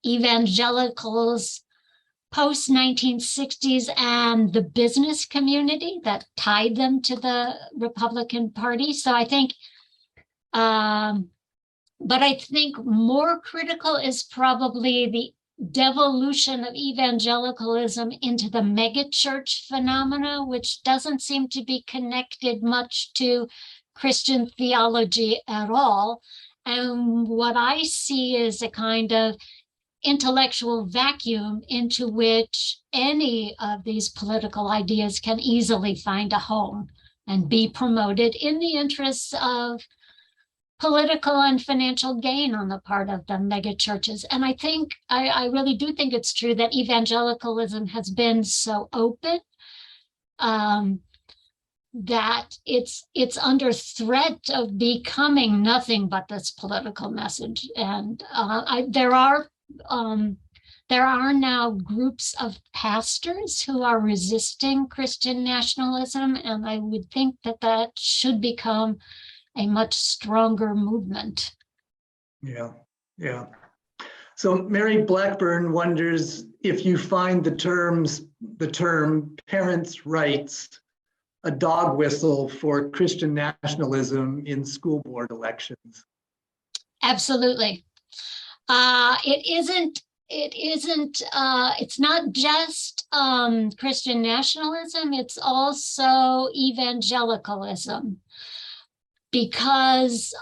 evangelicals post-1960s and the business community that tied them to the Republican Party. So I think, but I think more critical is probably the devolution of evangelicalism into the megachurch phenomena, which doesn't seem to be connected much to Christian theology at all. And what I see is a kind of intellectual vacuum into which any of these political ideas can easily find a home and be promoted in the interests of political and financial gain on the part of the mega churches. And I think, I really do think it's true that evangelicalism has been so open that it's under threat of becoming nothing but this political message. And there are now groups of pastors who are resisting Christian nationalism, and I would think that that should become a much stronger movement.
Yeah. So Mary Blackburn wonders if you find the term parents' rights a dog whistle for Christian nationalism in school board elections.
Absolutely. It's not just Christian nationalism, it's also evangelicalism, because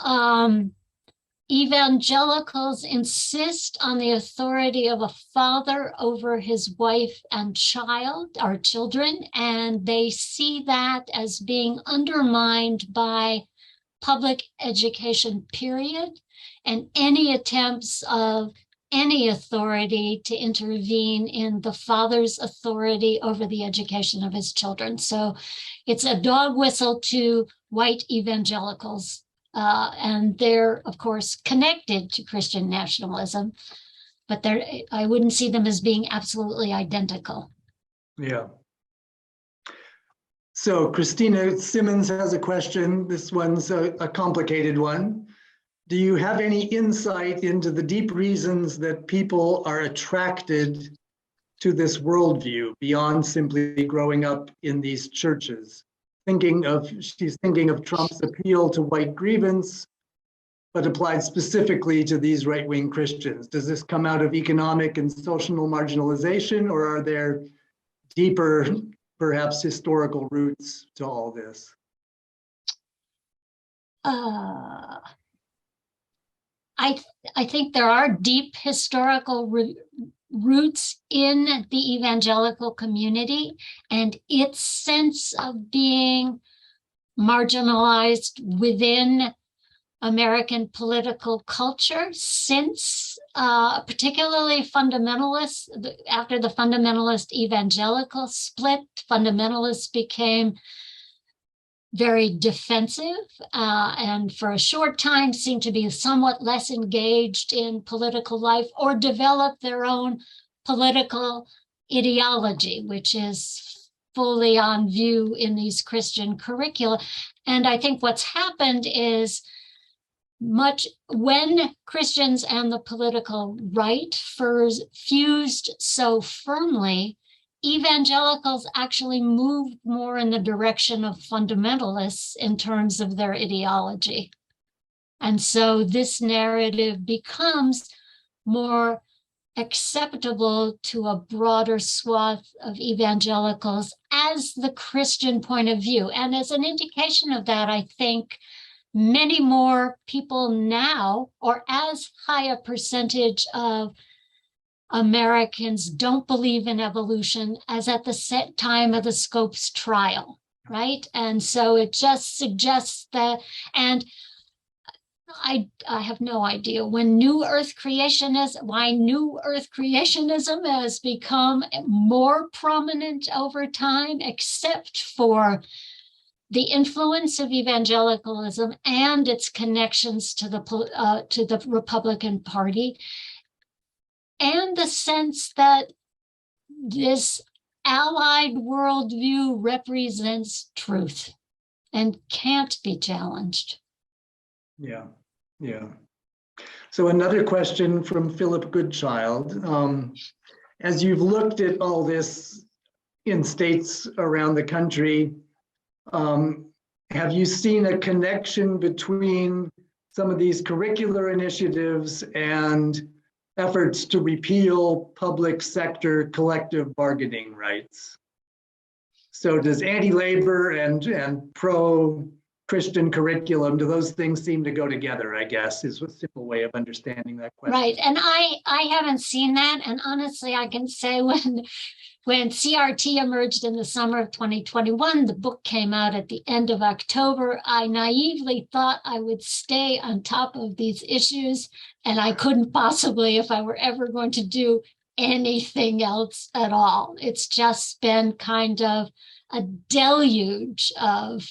evangelicals insist on the authority of a father over his wife and children, and they see that as being undermined by public education, period, and any attempts of any authority to intervene in the father's authority over the education of his children. So it's a dog whistle to white evangelicals, and they're, of course, connected to Christian nationalism, but I wouldn't see them as being absolutely identical.
Yeah. So Christina Simmons has a question. This one's a complicated one. Do you have any insight into the deep reasons that people are attracted to this worldview beyond simply growing up in these churches? She's thinking of Trump's appeal to white grievance, but applied specifically to these right-wing Christians. Does this come out of economic and social marginalization, or are there deeper, perhaps historical roots to all this?
I think there are deep historical roots in the evangelical community and its sense of being marginalized within American political culture since particularly fundamentalists, after the fundamentalist evangelical split, fundamentalists became very defensive and for a short time seemed to be somewhat less engaged in political life or develop their own political ideology, which is fully on view in these Christian curricula. And I think what's happened is when Christians and the political right fused so firmly, evangelicals actually moved more in the direction of fundamentalists in terms of their ideology. And so this narrative becomes more acceptable to a broader swath of evangelicals as the Christian point of view. And as an indication of that, I think many more people now, or as high a percentage of Americans don't believe in evolution as at the set time of the Scopes trial, right? And so it just suggests that, and I have no idea why New Earth creationism has become more prominent over time, except for the influence of evangelicalism and its connections to the Republican Party, and the sense that this allied worldview represents truth and can't be challenged.
Yeah, yeah. So another question from Philip Goodchild. As you've looked at all this in states around the country, have you seen a connection between some of these curricular initiatives and efforts to repeal public sector collective bargaining rights? So does anti-labor and pro-Christian curriculum, do those things seem to go together, I guess, is a simple way of understanding that question.
Right, and I haven't seen that, and honestly, I can say when CRT emerged in the summer of 2021, the book came out at the end of October. I naively thought I would stay on top of these issues, and I couldn't possibly if I were ever going to do anything else at all. It's just been kind of a deluge of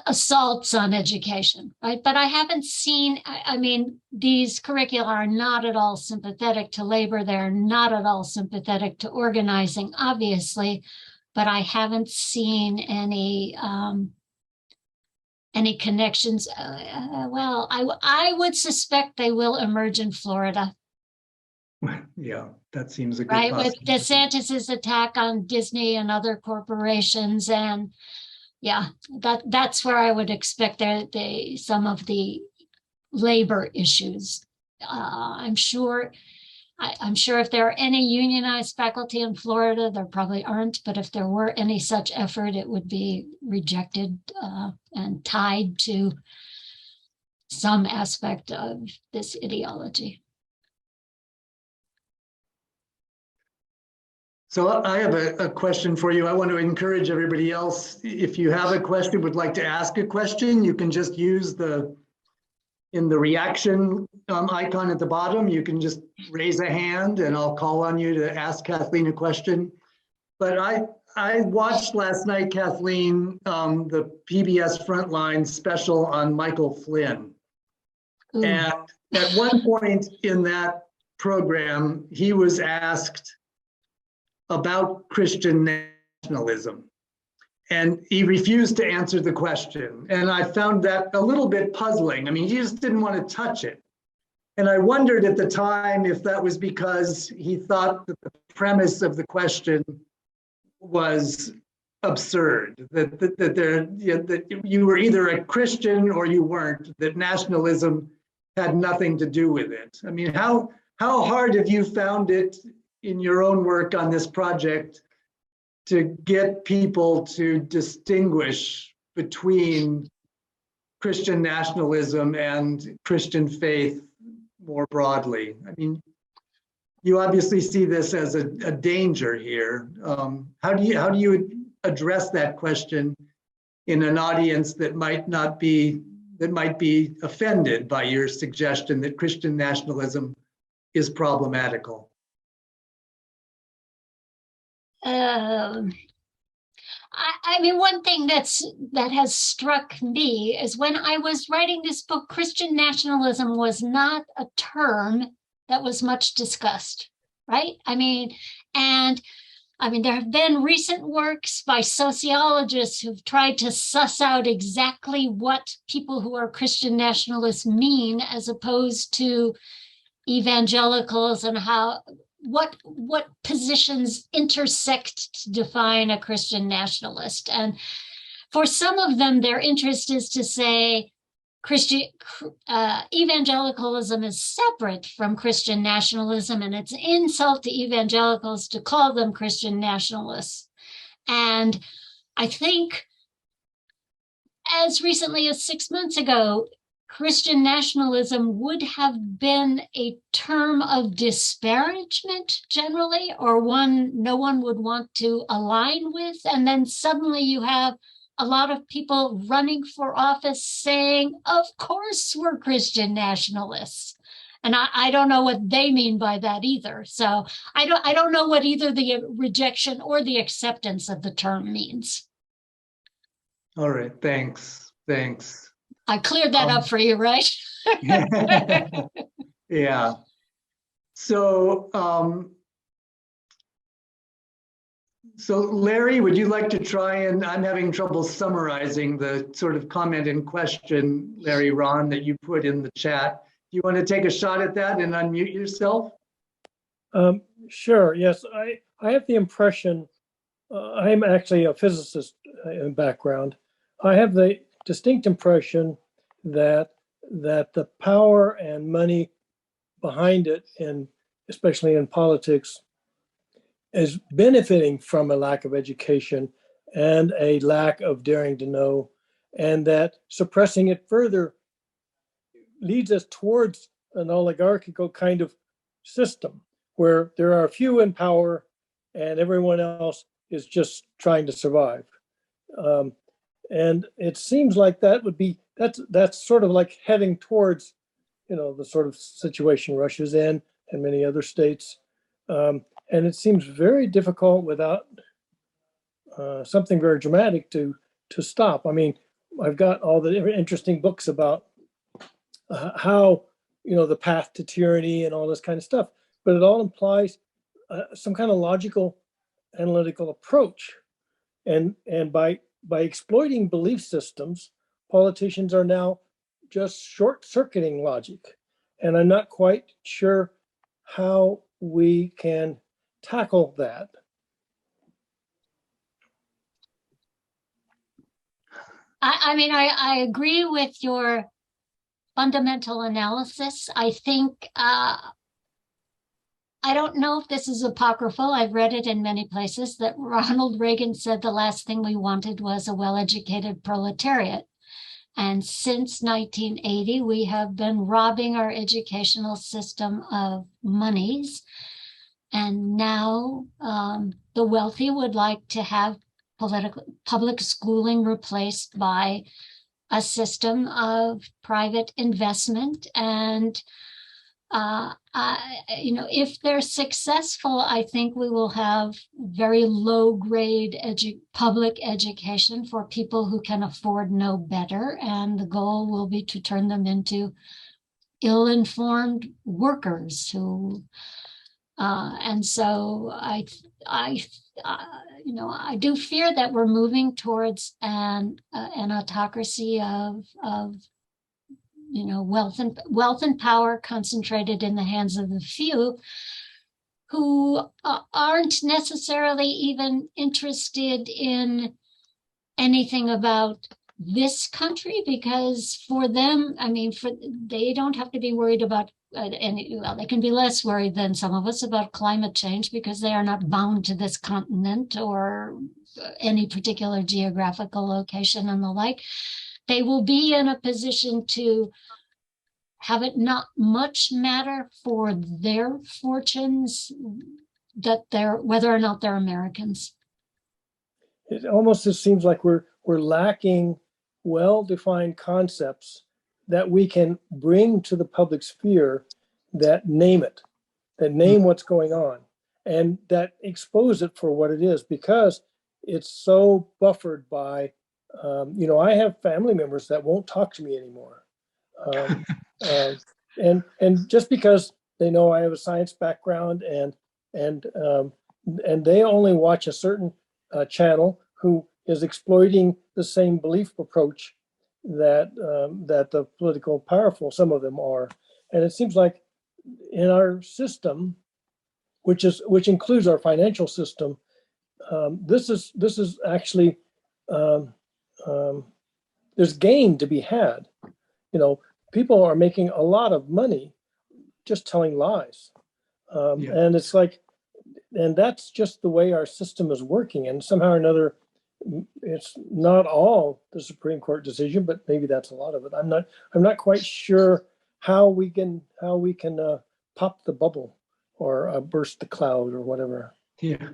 assaults on education, right? But I haven't seen, I mean, these curricula are not at all sympathetic to labor. They're not at all sympathetic to organizing, obviously, but I haven't seen any connections. Well, I would suspect they will emerge in Florida.
Yeah, that seems a good
right, with
possibility.
DeSantis's attack on Disney and other corporations, and yeah, that's where I would expect some of the labor issues. I'm sure if there are any unionized faculty in Florida, there probably aren't, but if there were any such effort, it would be rejected and tied to some aspect of this ideology.
So I have a question for you. I want to encourage everybody else, if you have a question, would like to ask a question, you can just use in the reaction icon at the bottom, you can just raise a hand and I'll call on you to ask Kathleen a question. But I watched last night, Kathleen, the PBS Frontline special on Michael Flynn. Ooh. And at one point in that program, he was asked about Christian nationalism, and he refused to answer the question. And I found that a little bit puzzling. I mean, he just didn't want to touch it. And I wondered at the time if that was because he thought that the premise of the question was absurd, that you were either a Christian or you weren't, that nationalism had nothing to do with it. I mean, how hard have you found it in your own work on this project to get people to distinguish between Christian nationalism and Christian faith more broadly? I mean, you obviously see this as a danger here. How do you address that question in an audience that might be offended by your suggestion that Christian nationalism is problematical?
I mean, one thing that has struck me is when I was writing this book, Christian nationalism was not a term that was much discussed, right? There have been recent works by sociologists who've tried to suss out exactly what people who are Christian nationalists mean, as opposed to evangelicals, and what positions intersect to define a Christian nationalist. And for some of them, their interest is to say evangelicalism is separate from Christian nationalism, and it's an insult to evangelicals to call them Christian nationalists. And I think as recently as 6 months ago, Christian nationalism would have been a term of disparagement generally, or one no one would want to align with. And then suddenly you have a lot of people running for office saying, of course, we're Christian nationalists. And I don't know what they mean by that either. So I don't know what either the rejection or the acceptance of the term means.
All right, thanks.
I cleared that up for you, right?
Yeah. So, so Larry, would you like to try, and I'm having trouble summarizing the sort of comment and question, Larry Ron, that you put in the chat. Do you want to take a shot at that and unmute yourself?
Sure, yes. I have the impression, I'm actually a physicist in background. I have the distinct impression that the power and money behind it, and especially in politics, is benefiting from a lack of education and a lack of daring to know, and that suppressing it further leads us towards an oligarchical kind of system where there are a few in power and everyone else is just trying to survive. And it seems like that's sort of like heading towards, the sort of situation Russia's in and many other states. And it seems very difficult without something very dramatic to stop. I mean, I've got all the interesting books about how, the path to tyranny and all this kind of stuff, but it all implies some kind of logical, analytical approach. And by exploiting belief systems, politicians are now just short-circuiting logic. And I'm not quite sure how we can tackle that.
I agree with your fundamental analysis. I think, I don't know if this is apocryphal. I've read it in many places that Ronald Reagan said the last thing we wanted was a well-educated proletariat. And since 1980, we have been robbing our educational system of monies. And now the wealthy would like to have public schooling replaced by a system of private investment. And if they're successful, I think we will have very low grade public education for people who can afford no better. And the goal will be to turn them into ill-informed workers who, and so I do fear that we're moving towards an autocracy of wealth and power concentrated in the hands of the few, who aren't necessarily even interested in anything about this country, because for them, they don't have to be worried about they can be less worried than some of us about climate change, because they are not bound to this continent or any particular geographical location and the like. They will be in a position to have it not much matter for their fortunes whether or not they're Americans.
It almost just seems like we're lacking well-defined concepts that we can bring to the public sphere that name it, that name what's going on, and that expose it for what it is. Because it's so buffered by, I have family members that won't talk to me anymore. And just because they know I have a science background and they only watch a certain channel who is exploiting the same belief approach that the political powerful, some of them are. And it seems like in our system, which includes our financial system, this is actually there's gain to be had. People are making a lot of money just telling lies, and it's like, and that's just the way our system is working. And somehow or another, it's not all the Supreme Court decision, but maybe that's a lot of it. I'm not quite sure how we can pop the bubble or burst the cloud or whatever.
Yeah.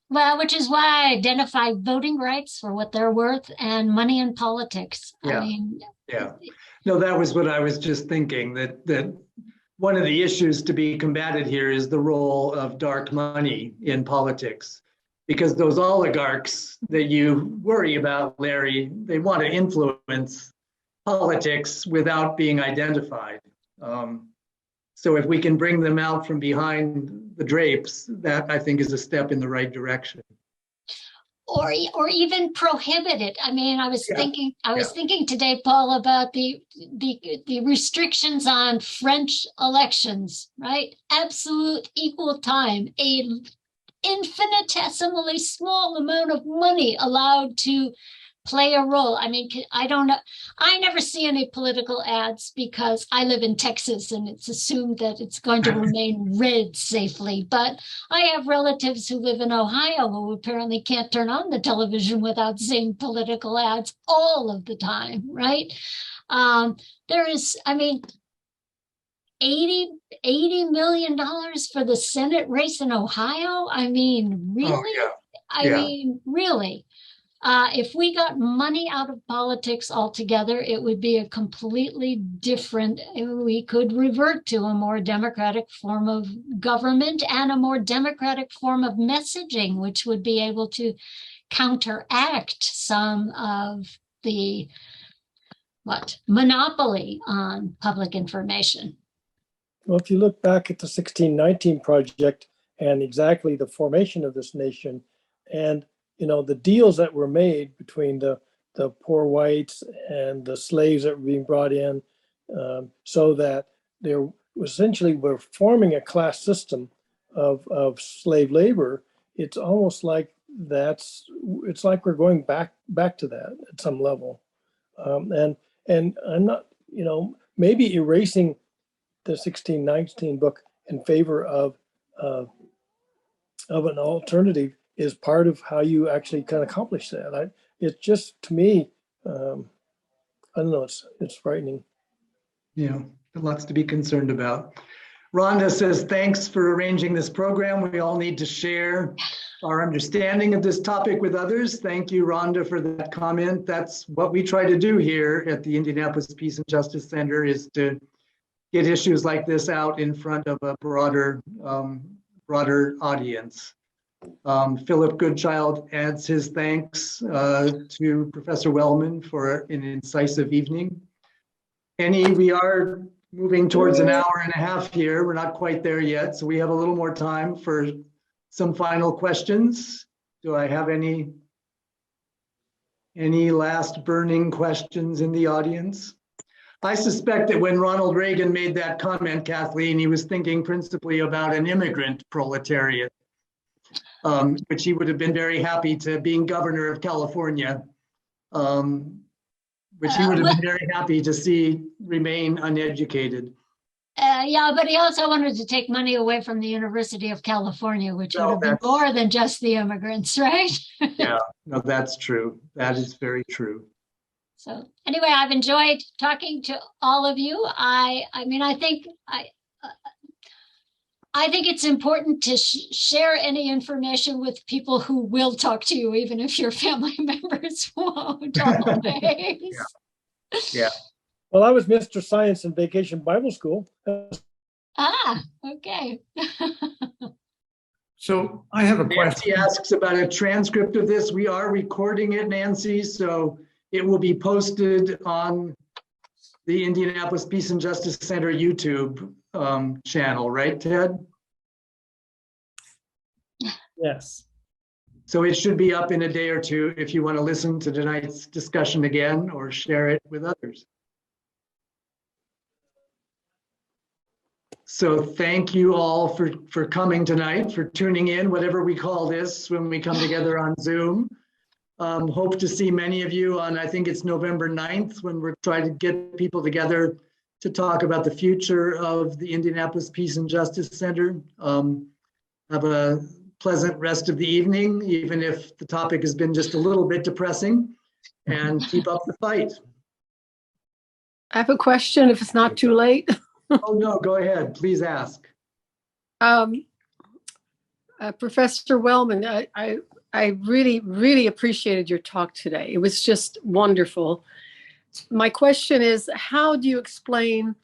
Well, which is why I identify voting rights for what they're worth and money in politics.
Yeah.
I mean,
Yeah. No, that was what I was just thinking, that one of the issues to be combated here is the role of dark money in politics, because those oligarchs that you worry about, Larry, they want to influence politics without being identified. So if we can bring them out from behind the drapes, that I think is a step in the right direction.
Or even prohibit it. I mean, I was thinking today, Paul, about the restrictions on French elections, right? Absolute equal time, a infinitesimally small amount of money allowed to play a role. I mean, I don't know. I never see any political ads because I live in Texas and it's assumed that it's going to remain red safely. But I have relatives who live in Ohio who apparently can't turn on the television without seeing political ads all of the time, right? There is, I mean, $80 million for the Senate race in Ohio. I mean, really?
Oh, yeah.
I mean, really? If we got money out of politics altogether, it would be a completely different, we could revert to a more democratic form of government and a more democratic form of messaging, which would be able to counteract some of the monopoly on public information.
Well, if you look back at the 1619 Project and exactly the formation of this nation, and the deals that were made between the poor whites and the slaves that were being brought in, so that there essentially we're forming a class system of slave labor. It's almost like it's like we're going back to that at some level, and I'm not, maybe erasing the 1619 book in favor of an alternative is part of how you actually can accomplish that. It's just, to me, I don't know, it's frightening.
Yeah, lots to be concerned about. Rhonda says, thanks for arranging this program. We all need to share our understanding of this topic with others. Thank you, Rhonda, for that comment. That's what we try to do here at the Indianapolis Peace and Justice Center, is to get issues like this out in front of a broader audience. Philip Goodchild adds his thanks to Professor Wellman for an incisive evening. We are moving towards an hour and a half here. We're not quite there yet, so we have a little more time for some final questions. Do I have any last burning questions in the audience? I suspect that when Ronald Reagan made that comment, Kathleen, he was thinking principally about an immigrant proletariat, which he would have been very happy to, being governor of California, which he would have been very happy to see remain uneducated.
Yeah, but he also wanted to take money away from the University of California, which would have been more than just the immigrants, right?
Yeah, no, that's true. That is very true.
So anyway, I've enjoyed talking to all of you. I mean, I think it's important to share any information with people who will talk to you, even if your family members won't always.
Yeah.
Well, I was Mr. Science in Vacation Bible School.
Ah, okay.
So I have a
Nancy
question.
asks about a transcript of this. We are recording it, Nancy, so it will be posted on the Indianapolis Peace and Justice Center YouTube channel, right, Ted?
Yes.
So it should be up in a day or two if you want to listen to tonight's discussion again or share it with others. So thank you all for coming tonight, for tuning in, whatever we call this when we come together on Zoom. Hope to see many of you on, I think it's November 9th, when we're trying to get people together to talk about the future of the Indianapolis Peace and Justice Center. Have a pleasant rest of the evening, even if the topic has been just a little bit depressing, and keep up the fight.
I have a question if it's not too late.
Oh, no, go ahead. Please ask.
Professor Wellman, I really, really appreciated your talk today. It was just wonderful. My question is, how do you explain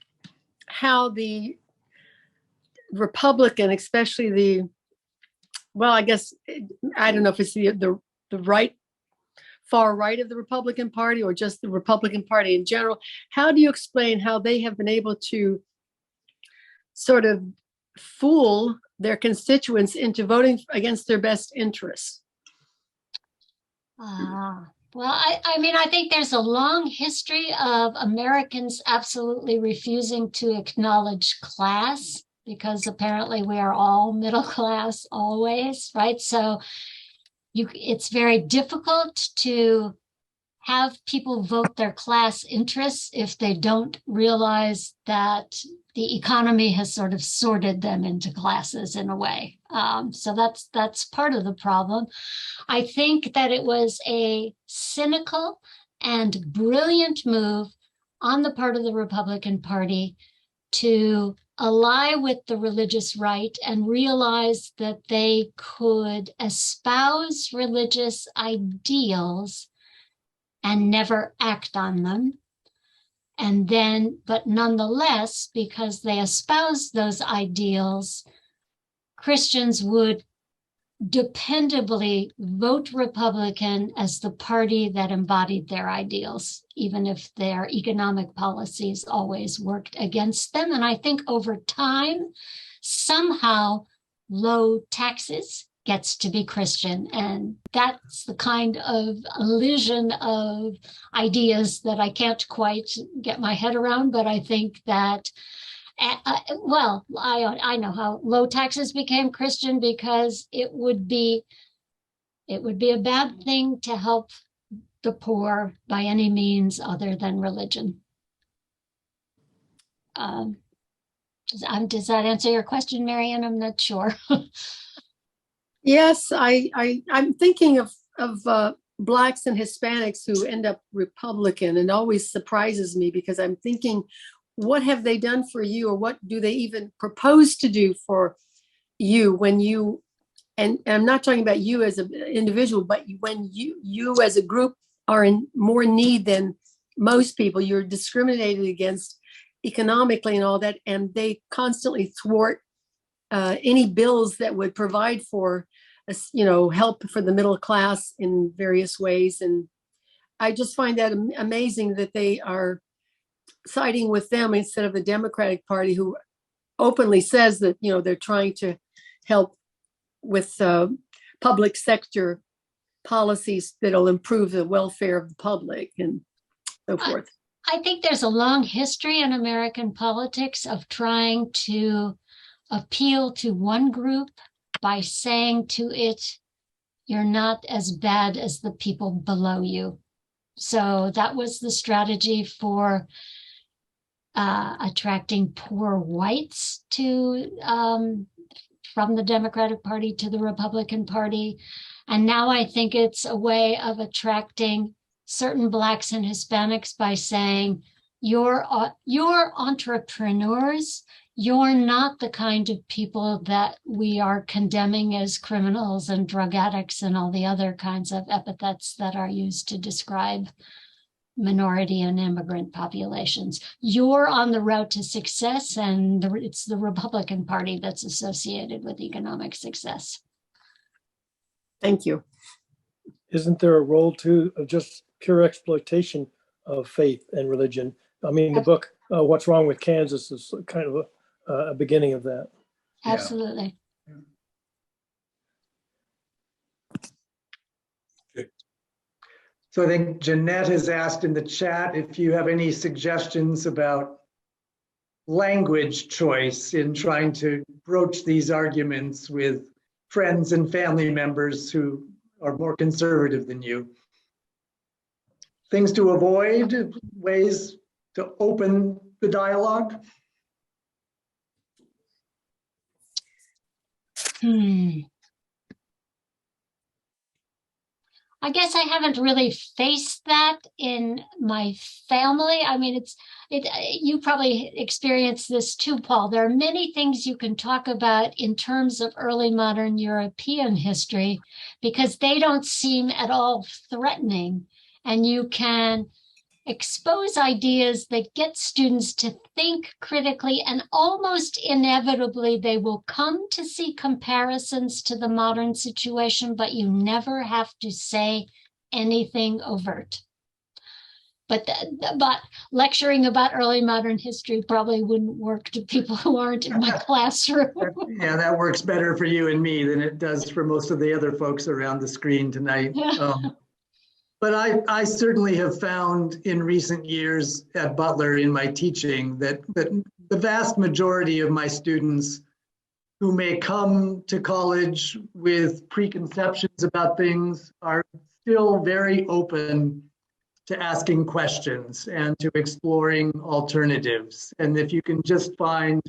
how the Republican, especially the, well, I guess, I don't know if it's the right, far right of the Republican Party or just the Republican Party in general, how do you explain how they have been able to sort of fool their constituents into voting against their best interests?
Well, I mean, I think there's a long history of Americans absolutely refusing to acknowledge class, because apparently we are all middle class always, right? So it's very difficult to have people vote their class interests if they don't realize that the economy has sort of sorted them into classes in a way. So that's part of the problem. I think that it was a cynical and brilliant move on the part of the Republican Party to ally with the religious right and realize that they could espouse religious ideals and never act on them. And then, but nonetheless, because they espoused those ideals, Christians would dependably vote Republican as the party that embodied their ideals, even if their economic policies always worked against them. And I think over time, somehow low taxes gets to be Christian. And that's the kind of illusion of ideas that I can't quite get my head around, but I think that well, I know how low taxes became Christian, because it would be a bad thing to help the poor by any means other than religion. Does that answer your question, Marianne? I'm not sure.
Yes, I'm thinking of Blacks and Hispanics who end up Republican, and always surprises me because I'm thinking, what have they done for you, or what do they even propose to do for you when you, and I'm not talking about you as an individual, but when you as a group are in more need than most people, you're discriminated against economically and all that, and they constantly thwart any bills that would provide for, help for the middle class in various ways. And I just find that amazing that they are siding with them instead of the Democratic Party, who openly says that, they're trying to help with public sector policies that'll improve the welfare of the public and so forth.
I think there's a long history in American politics of trying to appeal to one group by saying to it, you're not as bad as the people below you. So that was the strategy for attracting poor whites to from the Democratic Party to the Republican Party. And now I think it's a way of attracting certain Blacks and Hispanics by saying, you're entrepreneurs. You're not the kind of people that we are condemning as criminals and drug addicts and all the other kinds of epithets that are used to describe minority and immigrant populations. You're on the route to success, and it's the Republican Party that's associated with economic success.
Thank you.
Isn't there a role too of just pure exploitation of faith and religion? I mean, the book, What's Wrong with Kansas, is kind of a beginning of that.
Absolutely.
So I think Jeanette has asked in the chat if you have any suggestions about language choice in trying to broach these arguments with friends and family members who are more conservative than you. Things to avoid, ways to open the dialogue.
I guess I haven't really faced that in my family. I mean, you probably experienced this too, Paul. There are many things you can talk about in terms of early modern European history because they don't seem at all threatening. And you can expose ideas that get students to think critically, and almost inevitably they will come to see comparisons to the modern situation, but you never have to say anything overt. But lecturing about early modern history probably wouldn't work to people who aren't in my classroom.
Yeah, that works better for you and me than it does for most of the other folks around the screen tonight. But I certainly have found in recent years at Butler in my teaching that the vast majority of my students who may come to college with preconceptions about things are still very open to asking questions and to exploring alternatives. And if you can just find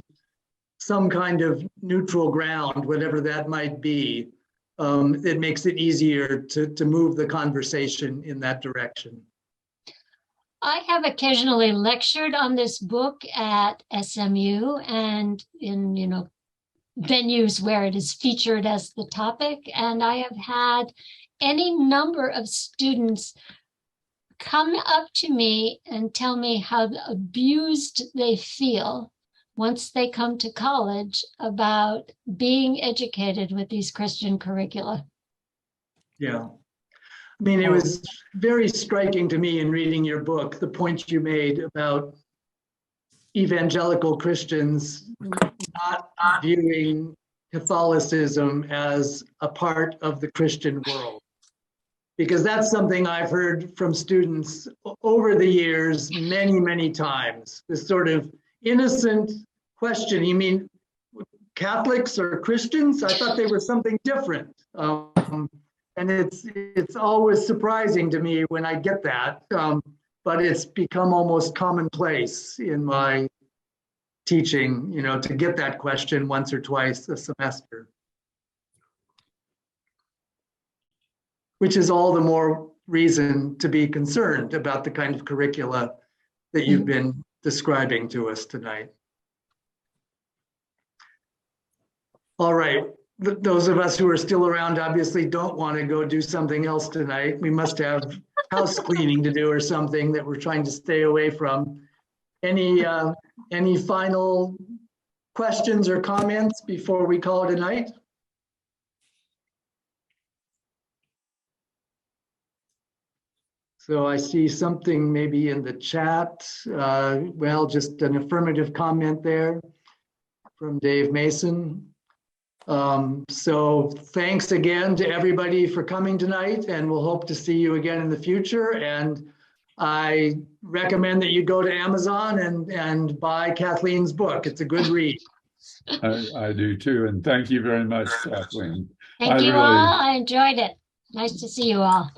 some kind of neutral ground, whatever that might be, it makes it easier to move the conversation in that direction.
I have occasionally lectured on this book at SMU and in, venues where it is featured as the topic. And I have had any number of students come up to me and tell me how abused they feel once they come to college about being educated with these Christian curricula.
Yeah. I mean, it was very striking to me in reading your book, the point you made about evangelical Christians not viewing Catholicism as a part of the Christian world. Because that's something I've heard from students over the years many, many times. This sort of innocent question, you mean Catholics or Christians? I thought they were something different. And it's always surprising to me when I get that, but it's become almost commonplace in my teaching, to get that question once or twice a semester. Which is all the more reason to be concerned about the kind of curricula that you've been describing to us tonight. All right, those of us who are still around obviously don't want to go do something else tonight. We must have house cleaning to do or something that we're trying to stay away from. Any final questions or comments before we call it a night? So I see something maybe in the chat. Well, just an affirmative comment there from Dave Mason. So thanks again to everybody for coming tonight, and we'll hope to see you again in the future. And I recommend that you go to Amazon and buy Kathleen's book. It's a good read.
I do too. And thank you very much, Kathleen.
Thank you all. I enjoyed it. Nice to see you all.